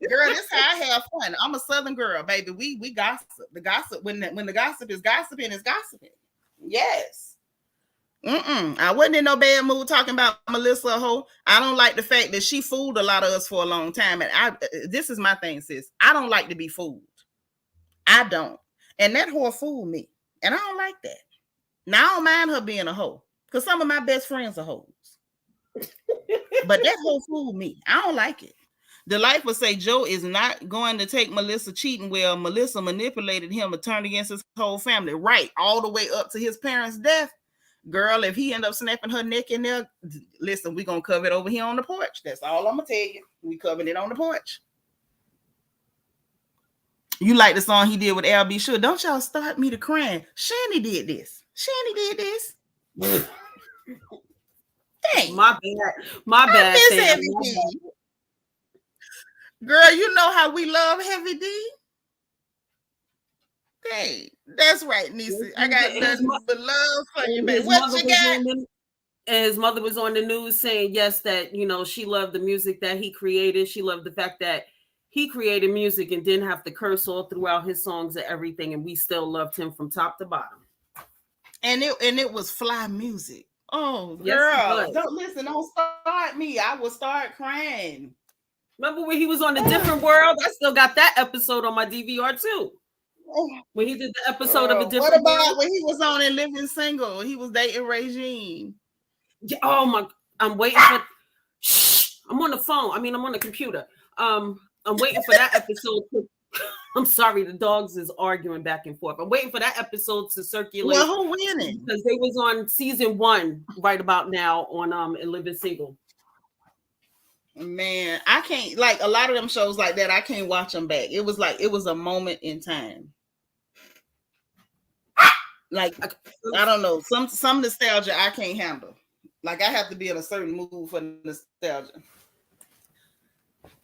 Girl, this how I have fun. I'm a Southern girl, baby. We gossip. The gossip when the gossip is gossiping is gossiping. Yes. I wasn't in no bad mood talking about Melissa a hoe. I don't like the fact that she fooled a lot of us for a long time. And this is my thing, sis. I don't like to be fooled. I don't. And that whore fooled me. And I don't like that. Now I don't mind her being a hoe. Because some of my best friends are hoes. But that hoe fooled me. I don't like it. Delightful say Joe is not going to take Melissa cheating. Well, Melissa manipulated him to turn against his whole family. Right. All the way up to his parents' death. Girl, if he end up snapping her neck in there, listen, we're going to cover it over here on the porch. That's all I'm going to tell you. We covered it on the porch. You like the song he did with LB Sure. Don't y'all start me to crying. Shanny did this. Dang. My bad. Heavy D. Girl, you know how we love Heavy D? Hey, that's right, Nisa. I got nothing but love for you, baby. What you got? And his mother was on the news saying, yes, that, she loved the music that he created. She loved the fact that he created music and didn't have to curse all throughout his songs and everything. And we still loved him from top to bottom. And it was fly music. Oh, yes, girl. Don't start me. I will start crying. Remember when he was on A Different World? I still got that episode on my DVR too. When he did the episode of A Different What about World? when he was on In Living Single? He was dating Regine. Yeah, oh my! I'm waiting for. Shh! I'm on the phone. I'm on the computer. I'm waiting for that episode. I'm sorry, the dogs is arguing back and forth. I'm waiting for that episode to circulate. Well, who winning? Because they was on season 1 right about now on In Living Single. Man, I can't, like a lot of them shows like that. I can't watch them back. It was a moment in time. Like I don't know, some nostalgia I can't handle. Like I have to be in a certain mood for nostalgia.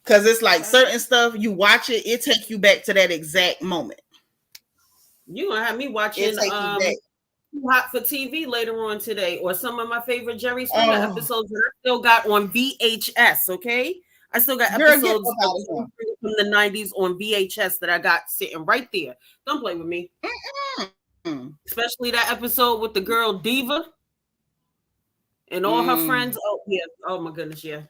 Because it's like certain stuff, you watch it, it takes you back to that exact moment. You're gonna have me watching Hot for TV later on today, or some of my favorite Jerry Springer episodes that I still got on VHS. Okay, I still got episodes from the 90s on VHS that I got sitting right there. Don't play with me. Especially that episode with the girl Diva and all her friends. Oh yeah. Oh my goodness, yeah.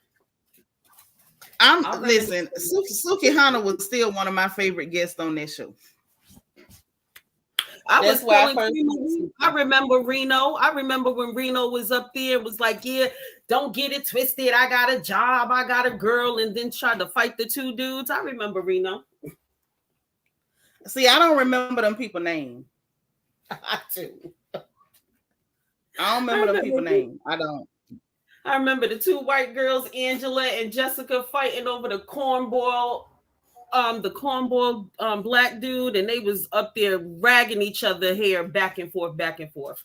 Listen, Suki Hana was still one of my favorite guests on that show. I remember Reno. I remember when Reno was up there and was like, yeah, don't get it twisted. I got a job. I got a girl. And then tried to fight the two dudes. I remember Reno. See, I don't remember them people names. I do. I don't remember them people names. I don't. I remember the two white girls, Angela and Jessica, fighting over the cornball black dude, and they was up there ragging each other hair back and forth.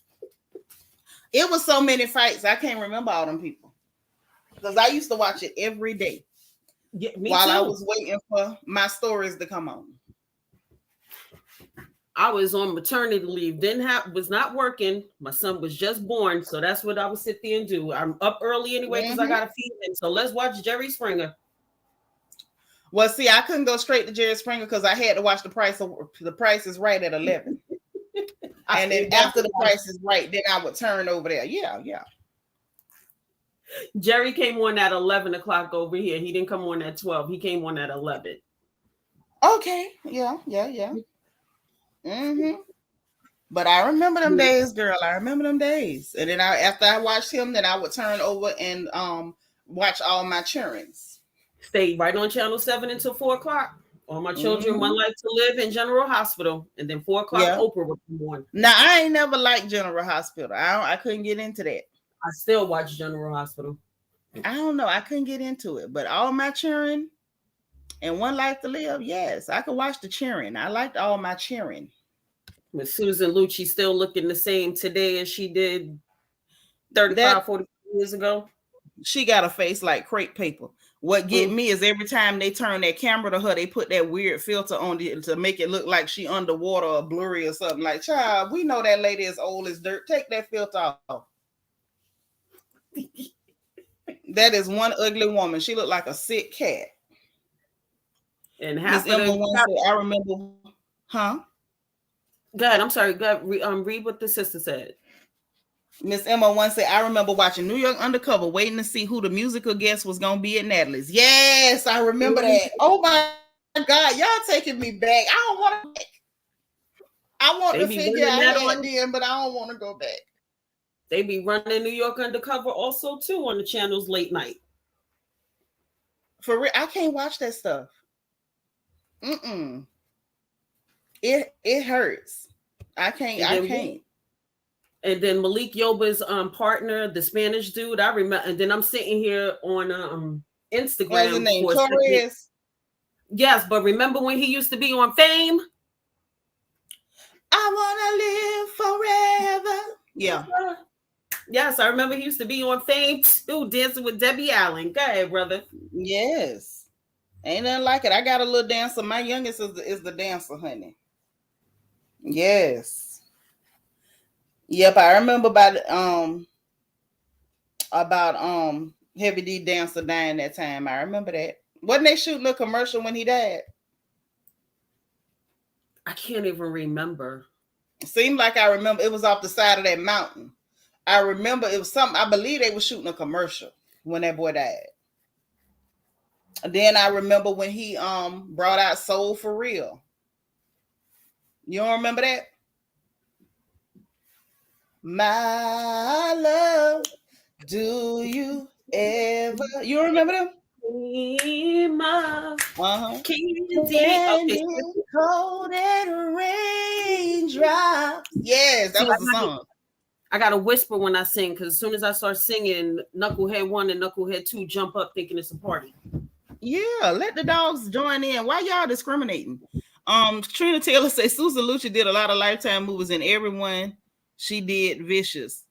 It was so many fights. I can't remember all them people because I used to watch it every day. Yeah, while I was waiting for my stories to come on. I was on maternity leave. Was not working. My son was just born, so that's what I would sit there and do. I'm up early anyway because I gotta feed him. So let's watch Jerry Springer. Well, see, I couldn't go straight to Jerry Springer because I had to watch The Price is Right at 11. And then after The Price is Right, then I would turn over there. Yeah. Jerry came on at 11 o'clock over here. He didn't come on at 12. He came on at 11. Okay. Yeah. But I remember them days, girl. I remember them days. And then after I watched him, then I would turn over and watch All My Childrens. Stayed right on Channel 7 until 4 o'clock. All My Children, One Life to Live in General Hospital. And then 4 o'clock, Oprah would come on. Now, I ain't never liked General Hospital. I couldn't get into that. I still watch General Hospital. I don't know. I couldn't get into it. But All My Children and One Life to Live, yes. I could watch the cheering. I liked All My Children. With Susan Lucci still looking the same today as she did 35, 40 years ago. She got a face like crepe paper. What get me is every time they turn that camera to her, they put that weird filter on it to make it look like she underwater or blurry or something. Like, child, we know that lady is old as dirt. Take that filter off. That is one ugly woman. She looked like a sick cat. And half of I remember, huh? Go ahead. I'm sorry. Go ahead. Read what the sister said. Miss Emma once said, I remember watching New York Undercover, waiting to see who the musical guest was going to be at Natalie's. Yes, I remember that. Oh my God, y'all taking me back. I don't want to back. I want to figure I had then, but I don't want to go back. They be running New York Undercover also too on the channels late night. For real, I can't watch that stuff. It hurts. I can't. And then Malik Yoba's partner, the Spanish dude, I remember. And then I'm sitting here on Instagram. What's his name? Torres. Yes, but remember when he used to be on Fame? I want to live forever. Yeah. Yes, I remember he used to be on Fame too, dancing with Debbie Allen. Go ahead, brother. Yes. Ain't nothing like it. I got a little dancer. My youngest is the dancer, honey. Yes. Yep, I remember about Heavy D Dancer dying that time. I remember that. Wasn't they shooting a commercial when he died? I can't even remember. It seemed like I remember it was off the side of that mountain. I remember it was something. I believe they were shooting a commercial when that boy died. And then I remember when he brought out Soul for Real. You don't remember that? My love, do you ever? You remember them? Cold and raindrops. Yes, that was the song. I gotta whisper when I sing because as soon as I start singing, Knucklehead 1 and Knucklehead 2 jump up thinking it's a party. Yeah, let the dogs join in. Why y'all discriminating? Trina Taylor says Susan Lucci did a lot of Lifetime movies and everyone she did vicious.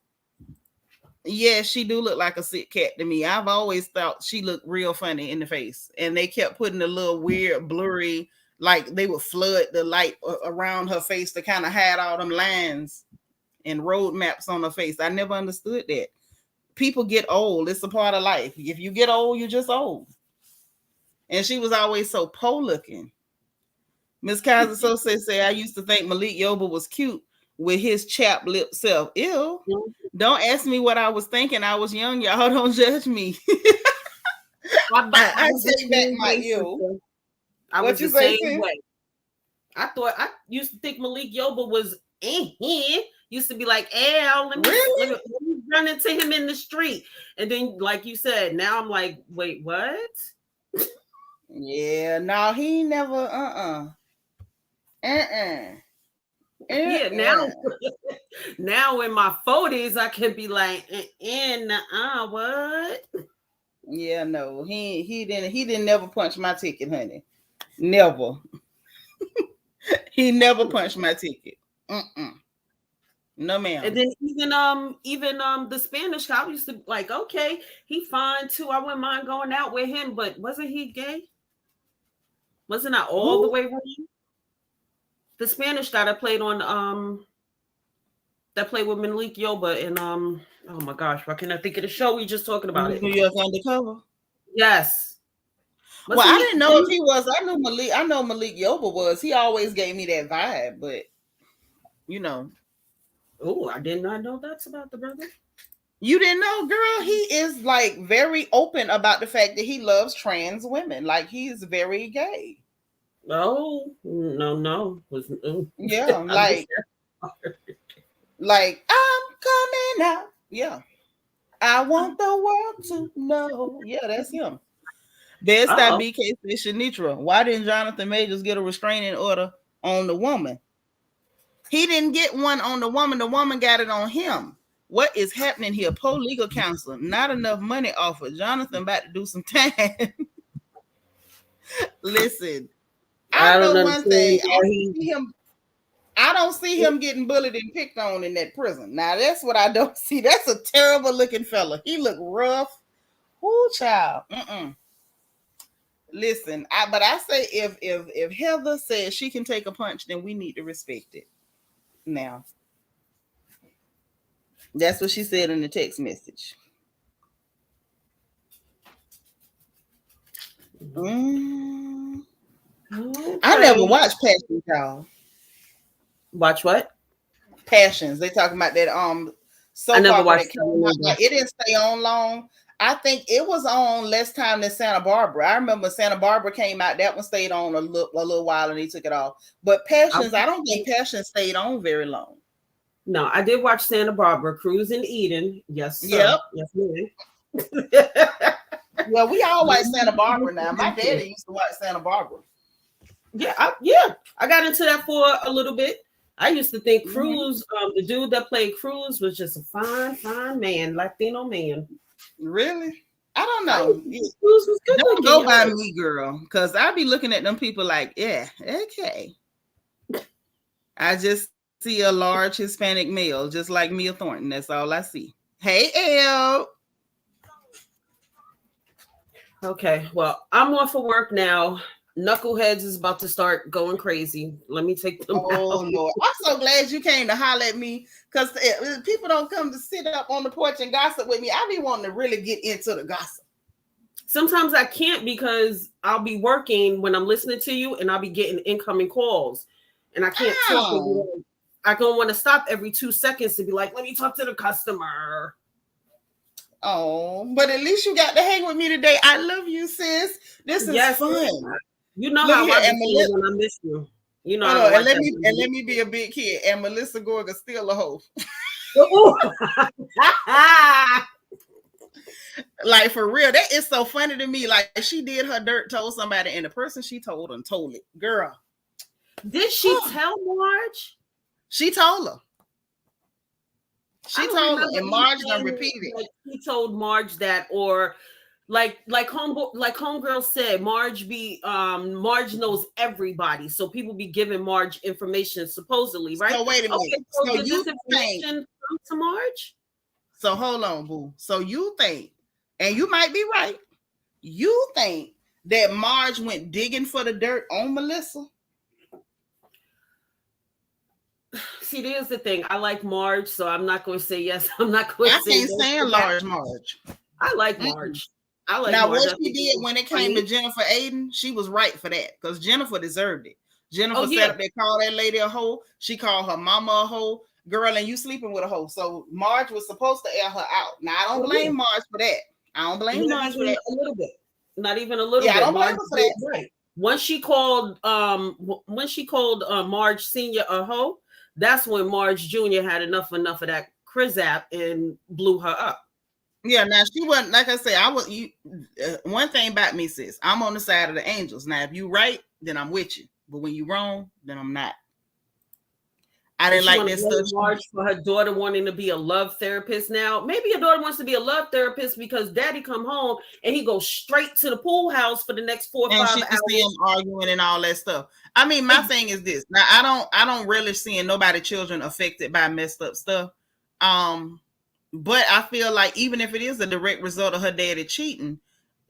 Yeah, she do look like a sick cat to me. I've always thought she looked real funny in the face. And they kept putting a little weird, blurry, like they would flood the light around her face to kind of hide all them lines and road maps on her face. I never understood that. People get old. It's a part of life. If you get old, you're just old. And she was always so looking. Miss Kaiser so say, I used to think Malik Yoba was cute with his chapped lip self. Ew. Don't ask me what I was thinking. I was young. Y'all don't judge me. I take back my ew. I was the same way. I used to think Malik Yoba was used to be like, let me run into him in the street. And then, like you said, now I'm like, wait, what? Yeah, no, he never, Yeah, now in my 40s, I can be like, what? Yeah, no, he didn't never punch my ticket, honey. Never. He never punched my ticket. No, ma'am. And then even the Spanish cop used to like, okay, he fine too. I wouldn't mind going out with him, but wasn't he gay? Wasn't I all the way wrong? The Spanish guy that played on that played with Malik Yoba and oh my gosh, why can't I think of the show we just talking about it? New York Undercover. Yes. Well, I didn't know if he was. I know Malik Yoba was. He always gave me that vibe, but you know. Oh, I did not know that's about the brother. You didn't know, girl? He is like very open about the fact that he loves trans women. Like he's very gay. Oh, no. Yeah, like I'm coming out. Yeah. I want the world to know. Yeah, that's him. There's that BK Seanitra. Why didn't Jonathan Majors get a restraining order on the woman? He didn't get one on the woman. The woman got it on him. What is happening here? Poor legal counsel. Not enough money offered. Jonathan about to do some time. Listen, I know one thing. I don't see him getting bullied and picked on in that prison. Now that's what I don't see. That's a terrible looking fella. He look rough. Ooh, child. Listen, but I say if Heather says she can take a punch, then we need to respect it. Now, that's what she said in the text message. Okay. I never watched Passions, y'all. Watch what? Passions. They talking about that I never watched it. It didn't stay on long. I think it was on less time than Santa Barbara. I remember Santa Barbara came out. That one stayed on a little while and he took it off. But Passions, I don't think Passions stayed on very long. No, I did watch Santa Barbara, Cruise in Eden. Yes, sir. Yep. Yes, ma'am. Well, we all watch Santa Barbara now. My daddy used to watch Santa Barbara. Yeah, I got into that for a little bit. I used to think Cruz, the dude that played Cruz, was just a fine man, Latino man. Really? I don't know. Cruz was good. Don't go by me, girl, because I be looking at them people like, yeah, okay. I just see a large Hispanic male, just like Mia Thornton. That's all I see. Hey, Elle. Okay, well, I'm off for work now. Knuckleheads is about to start going crazy. Let me take them out. Lord. I'm so glad you came to holler at me, because people don't come to sit up on the porch and gossip with me. I be wanting to really get into the gossip. Sometimes I can't because I'll be working when I'm listening to you and I'll be getting incoming calls and I can't talk. I don't want to stop every 2 seconds to be like, let me talk to the customer. Oh, but at least you got to hang with me today. I love you, sis. This is fun. You know how I feel when I miss you. You know, and let me be a big kid. And Melissa Gorga still a hoe. Like, for real, that is so funny to me. Like, she did her dirt, told somebody, and the person she told them told it. Girl, did she tell Marge? She told her. She told her, and Marge done repeated. Like he told Marge that, or like homegirl said, Marge knows everybody, so people be giving Marge information supposedly, right? So wait a minute. Okay, so did this information come to Marge? So hold on, boo. So you think, and you might be right, you think that Marge went digging for the dirt on Melissa? See, there's the thing. I like Marge, so I'm not going to say yes. I'm not going to say yes. I can't stand large Marge. I like Marge. I like now Marge. What she did when it came to Jennifer Aiden, she was right for that, because Jennifer deserved it. Jennifer sat up there, called that lady a hoe. She called her mama a hoe. Girl, and you sleeping with a hoe. So Marge was supposed to air her out. Now I don't blame Marge for that. I don't blame Marge for that. A little bit. Not even a little bit. I don't blame her for that. Right. Once she called Marge Senior a hoe, that's when Marge Jr. had enough of that Krizap and blew her up. Yeah, now she wasn't, like I said, one thing about me, sis, I'm on the side of the angels. Now, if you right, then I'm with you. But when you wrong, then I'm not. I didn't like this stuff. Marge for her daughter wanting to be a love therapist now. Maybe your daughter wants to be a love therapist because daddy come home and he goes straight to the pool house for the next 4 or 5 hours. And she can see him arguing and all that stuff. I mean, my thing is this. Now, I don't really see nobody children affected by messed up stuff. But I feel like even if it is a direct result of her daddy cheating,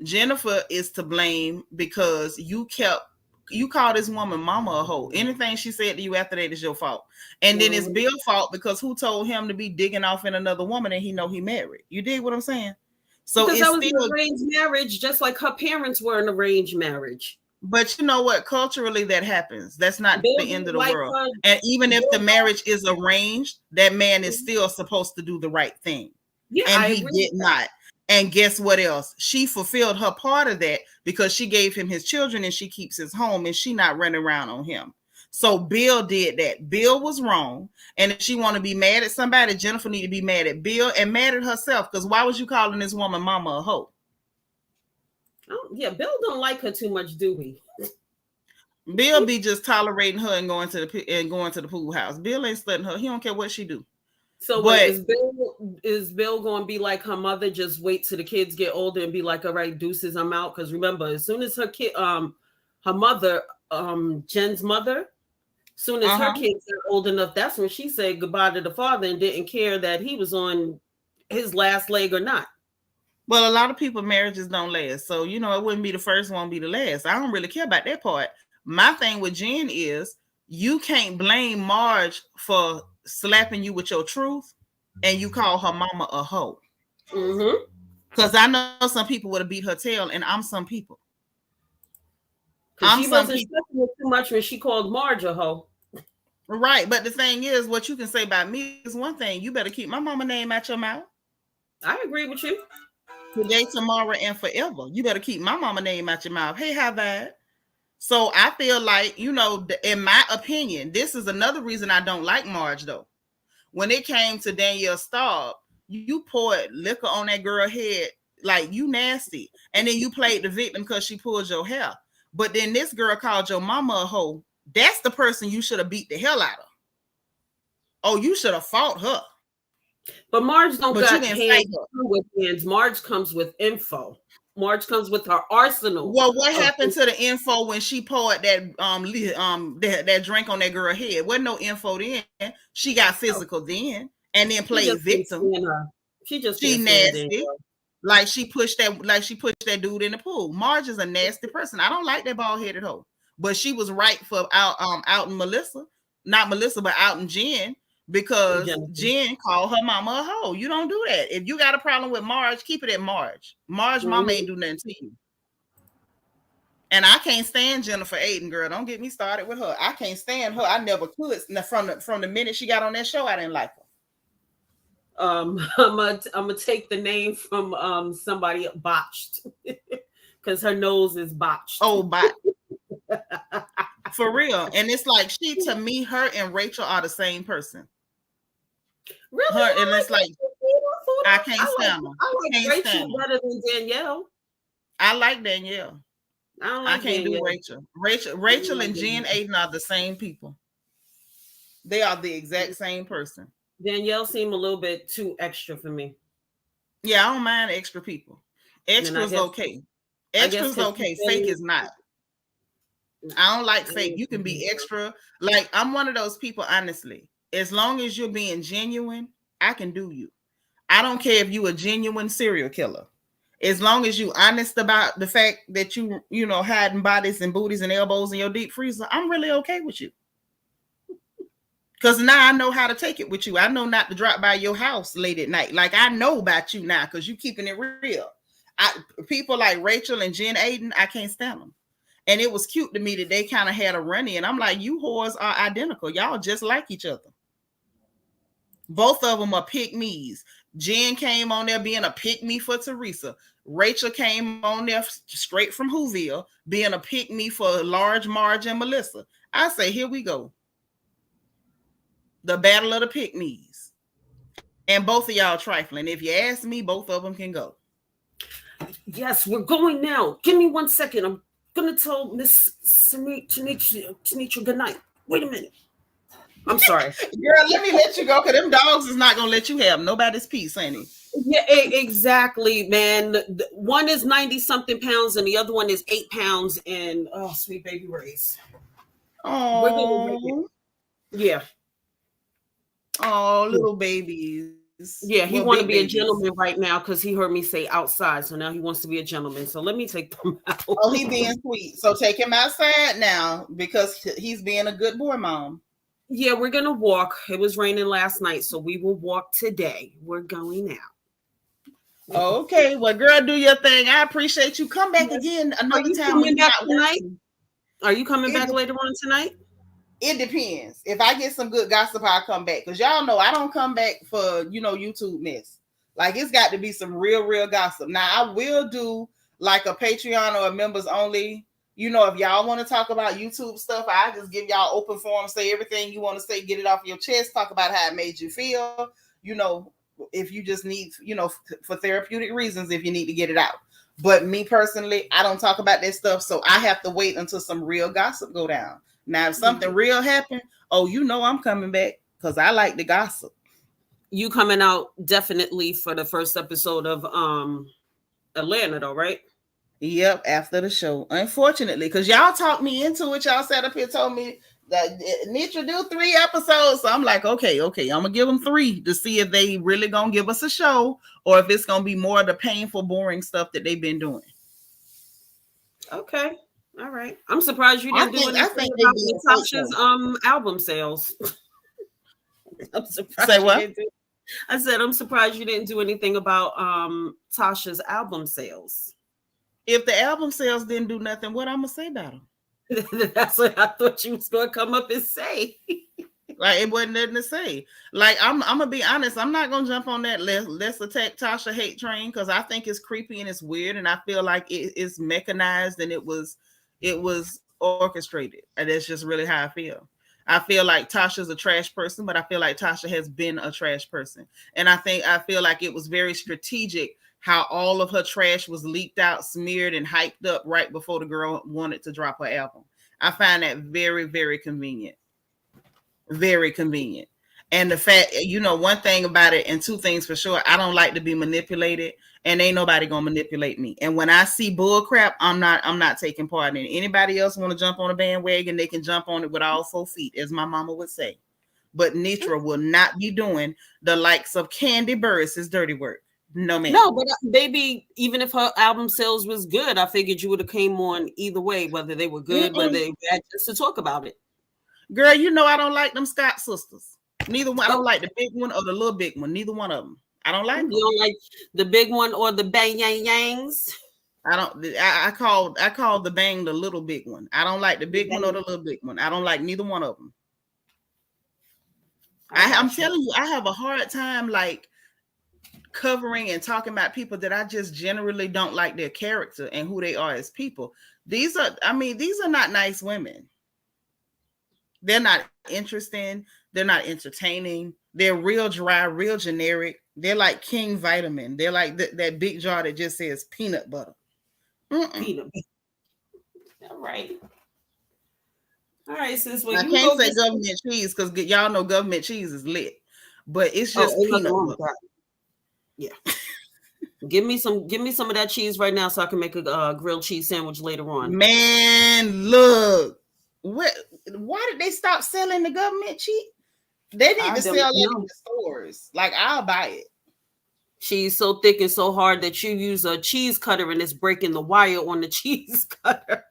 Jennifer is to blame because you kept you call this woman mama a hoe. Anything she said to you after that is your fault. And then it's Bill's fault because who told him to be digging off in another woman and he know he married? You dig what I'm saying? So because it's that was still an arranged marriage, just like her parents were an arranged marriage. But you know what? Culturally, that happens. That's not Bill the end of the like world. her, And even if Bill the marriage is arranged, that man is still supposed to do the right thing. Yeah, and I he agree did with not. And guess what else? She fulfilled her part of that because she gave him his children and she keeps his home and she not running around on him. So Bill did that. Bill was wrong. And if she want to be mad at somebody, Jennifer need to be mad at Bill and mad at herself. Because why was you calling this woman mama a hoe? Oh, yeah, Bill don't like her too much, do we? Bill be just tolerating her and going to the pool house. Bill ain't studying her. He don't care what she do. So But- wait, is Bill going to be like her mother? Just wait till the kids get older and be like, all right, deuces, I'm out. Because remember, as soon as her kid, her mother, Jen's mother, soon as her kids are old enough, that's when she said goodbye to the father and didn't care that he was on his last leg or not. Well, a lot of people marriages don't last. So, you know, it wouldn't be the first one, be the last. I don't really care about that part. My thing with Jen is you can't blame Marge for slapping you with your truth and you call her mama a hoe. Because I know some people would have beat her tail and I'm some people. She wasn't slapping too much when she called Marge a hoe. Right. But the thing is, what you can say about me is one thing. You better keep my mama name out your mouth. I agree with you. Today, tomorrow, and forever. You better keep my mama name out your mouth. Hey, how that? So I feel like, you know, in my opinion, this is another reason I don't like Marge, though. When it came to Danielle Staub, you poured liquor on that girl's head like you nasty. And then you played the victim because she pulled your hair. But then this girl called your mama a hoe. That's the person you should have beat the hell out of. Oh, you should have fought her. But Marge don't got hands with hands. Marge comes with info. Marge comes with her arsenal. Well, what happened to the info when she poured that drink on that girl's head? Wasn't no info then. She got physical then, and then played victim. She nasty. Like she pushed that dude in the pool. Marge is a nasty person. I don't like that bald-headed hoe. But she was right for out in Melissa, not Melissa, but out in Jen. Because Jen called her mama a hoe. You don't do that. If you got a problem with Marge, keep it at Marge. Marge mama ain't do nothing to you. And I can't stand Jennifer Aiden, girl. Don't get me started with her. I can't stand her. I never could. From the minute she got on that show, I didn't like her. I'm gonna take the name from somebody botched because her nose is botched. Oh, botched. For real. And it's like to me, her and Rachel are the same person. Really? Her, and it's like I can't stand them. I like Rachel better than Danielle. I like Danielle. I can't Danielle. do Rachel. Rachel and Jen Aiden are the same people. They are the exact same person. Danielle seemed a little bit too extra for me. Yeah, I don't mind extra people. Extra's okay. Extra's okay. Fake is not. I don't like fake. You can be extra. Like, I'm one of those people, honestly. As long as you're being genuine, I can do you. I don't care if you a genuine serial killer. As long as you honest about the fact that you know, hiding bodies and booties and elbows in your deep freezer, I'm really okay with you. Because now I know how to take it with you. I know not to drop by your house late at night. Like, I know about you now because you keeping it real. People like Rachel and Jen Aiden, I can't stand them. And it was cute to me that they kind of had a run-in. I'm like, you whores are identical. Y'all just like each other. Both of them are pick-me's. Jen came on there being a pick-me for Teresa. Rachel came on there straight from Whoville being a pick-me for Large Marge and Melissa. I say, here we go. The battle of the pick-me's. And both of y'all trifling. If you ask me, both of them can go. Yes, we're going now. Give me 1 second. I'm going to tell Miss Seanitra good night. Wait a minute. I'm sorry. Girl, let me let you go because them dogs is not going to let you have nobody's peace, ain't it? Yeah, exactly, man. One is 90-something pounds and the other one is 8 pounds. And, oh, sweet baby Race. Oh. Yeah. Oh, little babies. Yeah, he Well, want to big be a babies. gentleman right now because he heard me say outside. So now he wants to be a gentleman. So let me take them out. Oh, he being sweet. So take him outside now because he's being a good boy, Mom. Yeah, we're gonna walk. It was raining last night, so we will walk today. We're going out. Okay, well, girl, do your thing. I appreciate you. Come back Yes. again Are another you time when coming you're back not tonight? working. Are you coming back later on tonight? It depends. If I get some good gossip, I'll come back. Because y'all know I don't come back for, YouTube mess. Like, it's got to be some real gossip. Now, I will do like a Patreon or a members only. If y'all want to talk about YouTube stuff, I just give y'all open forum, say everything you want to say, get it off your chest, talk about how it made you feel. If you just need, for therapeutic reasons, if you need to get it out. But me personally, I don't talk about that stuff. So I have to wait until some real gossip go down. Now, if something real happened, I'm coming back because I like the gossip. You coming out definitely for the first episode of Atlanta, though, right? Yep, after the show. Unfortunately, because y'all talked me into it. Y'all sat up here, told me that Seanitra do 3 episodes. So I'm like, okay, I'm gonna give them 3 to see if they really gonna give us a show or if it's gonna be more of the painful, boring stuff that they've been doing. Okay. All right. I'm surprised you didn't do anything about Tasha's album sales. I'm surprised. Say what? I said I'm surprised you didn't do anything about Tasha's album sales. If the album sales didn't do nothing, what I'm gonna say about them? That's what I thought you was gonna come up and say. Like, it wasn't nothing to say. Like, I'm gonna be honest. I'm not gonna jump on that let's attack Tasha hate train because I think it's creepy and it's weird, and I feel like it's mechanized and it was orchestrated, and that's just really how I feel. I feel like Tasha's a trash person, but I feel like Tasha has been a trash person, and I feel like it was very strategic how all of her trash was leaked out, smeared, and hyped up right before the girl wanted to drop her album. I find that very, very convenient. Very convenient. And the fact, one thing about it, and 2 things for sure, I don't like to be manipulated, and ain't nobody gonna manipulate me. And when I see bull crap, I'm not taking part in it. Anybody else want to jump on a bandwagon, they can jump on it with all 4 feet, as my mama would say. But Seanitra will not be doing the likes of Candy Burris' dirty work. No, ma'am. No, but baby, even if her album sales was good, I figured you would have came on either way, whether they were good, whether they were bad, just to talk about it. Girl, I don't like them Scott sisters. Neither one. I don't like the big one or the little big one. Neither one of them. I don't like them. You don't like the big one or the bang yang yangs? I don't. I call the bang the little big one. I don't like the big one or the little big one. I don't like neither one of them. I'm telling you, I have a hard time like covering and talking about people that I just generally don't like their character and who they are as people. These are not nice women. They're not interesting. They're not entertaining. They're real dry, real generic. They're like King Vitamin. They're like that big jar that just says peanut butter. Peanut butter. All right. All right, sis. I can't say government cheese because y'all know government cheese is lit. But it's just peanut butter. Yeah. Give me some of that cheese right now so I can make a grilled cheese sandwich later on. Man, look. Why did they stop selling the government cheese? They need to sell it in the stores. Like, I'll buy it. Cheese so thick and so hard that you use a cheese cutter and it's breaking the wire on the cheese cutter.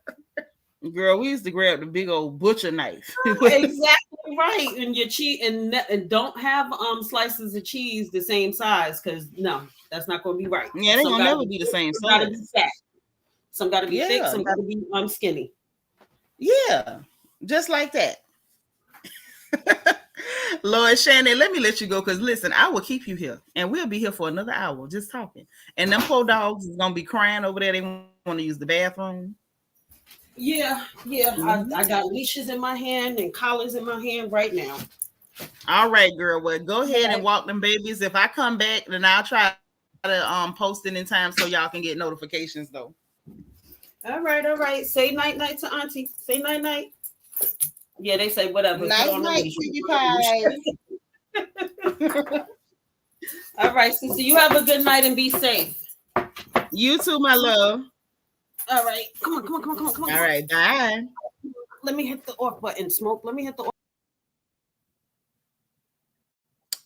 Girl, we used to grab the big old butcher knife. Exactly right. And your cheese and don't have slices of cheese the same size because no, that's not going to be right. Yeah, they're gonna never be the same size. Gotta be fat. Some got to be thick. Some got to be skinny. Yeah, just like that. Lord Shannon, let me let you go because listen, I will keep you here and we'll be here for another hour just talking. And them poor dogs is gonna be crying over there. They want to use the bathroom. Yeah. Mm-hmm. I got leashes in my hand and collars in my hand right now. All right, girl. Well, go ahead and walk them babies. If I come back, then I'll try to post it in time so y'all can get notifications though. All right. Say night to Auntie. Say night. Yeah, they say whatever. Night, cutie pie. All right, sister. You have a good night and be safe. You too, my love. All right. Come on. All right, bye. Let me hit the off button, Smoke. Let me hit the off.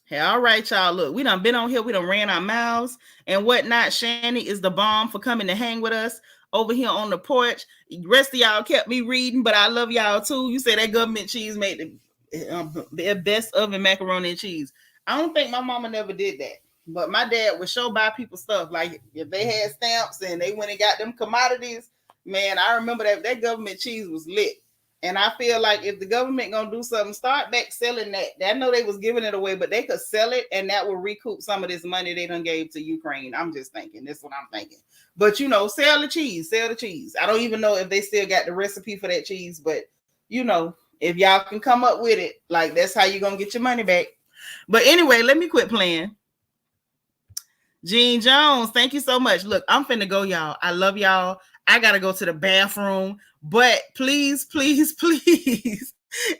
Hey, all right, y'all. Look, we done been on here. We done ran our mouths and whatnot. Shanny is the bomb for coming to hang with us over here on the porch. The rest of y'all kept me reading, but I love y'all too. You say that government cheese made the best oven macaroni and cheese. I don't think my mama never did that. But my dad would show buy people stuff. Like if they had stamps and they went and got them commodities, man, I remember that government cheese was lit. And I feel like if the government gonna do something, start back selling that. I know they was giving it away, but they could sell it, and that will recoup some of this money they done gave to Ukraine. I'm just thinking. That's what I'm thinking. But you know, sell the cheese. Sell the cheese. I don't even know if they still got the recipe for that cheese, but you know, if y'all can come up with it, like that's how you're gonna get your money back. But anyway, let me quit playing. Gene Jones, thank you so much. Look, I'm finna go, y'all. I love y'all. I gotta go to the bathroom, but please, please, please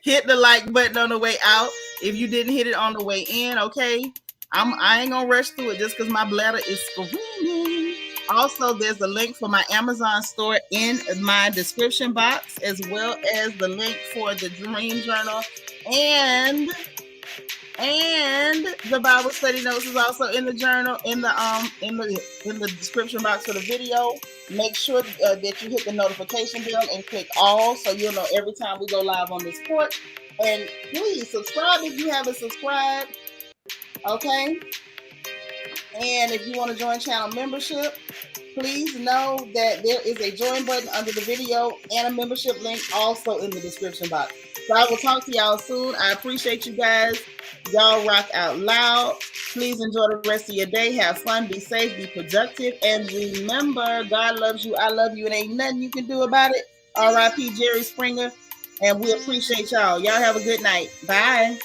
hit the like button on the way out. If you didn't hit it on the way in, okay? I ain't gonna rush through it just because my bladder is screaming. Also, there's a link for my Amazon store in my description box, as well as the link for the Dream Journal and the Bible study notes is also in the journal, in the description box for the video. Make sure that you hit the notification bell and click all, so you'll know every time we go live on this porch. And please subscribe if you haven't subscribed. Okay. And if you want to join channel membership, please know that there is a join button under the video and a membership link also in the description box. So I will talk to y'all soon. I appreciate you guys. Y'all rock out loud. Please enjoy the rest of your day. Have fun, be safe, be productive. And remember, God loves you. I love you. And ain't nothing you can do about it. R.I.P. Jerry Springer. And we appreciate y'all. Y'all have a good night. Bye.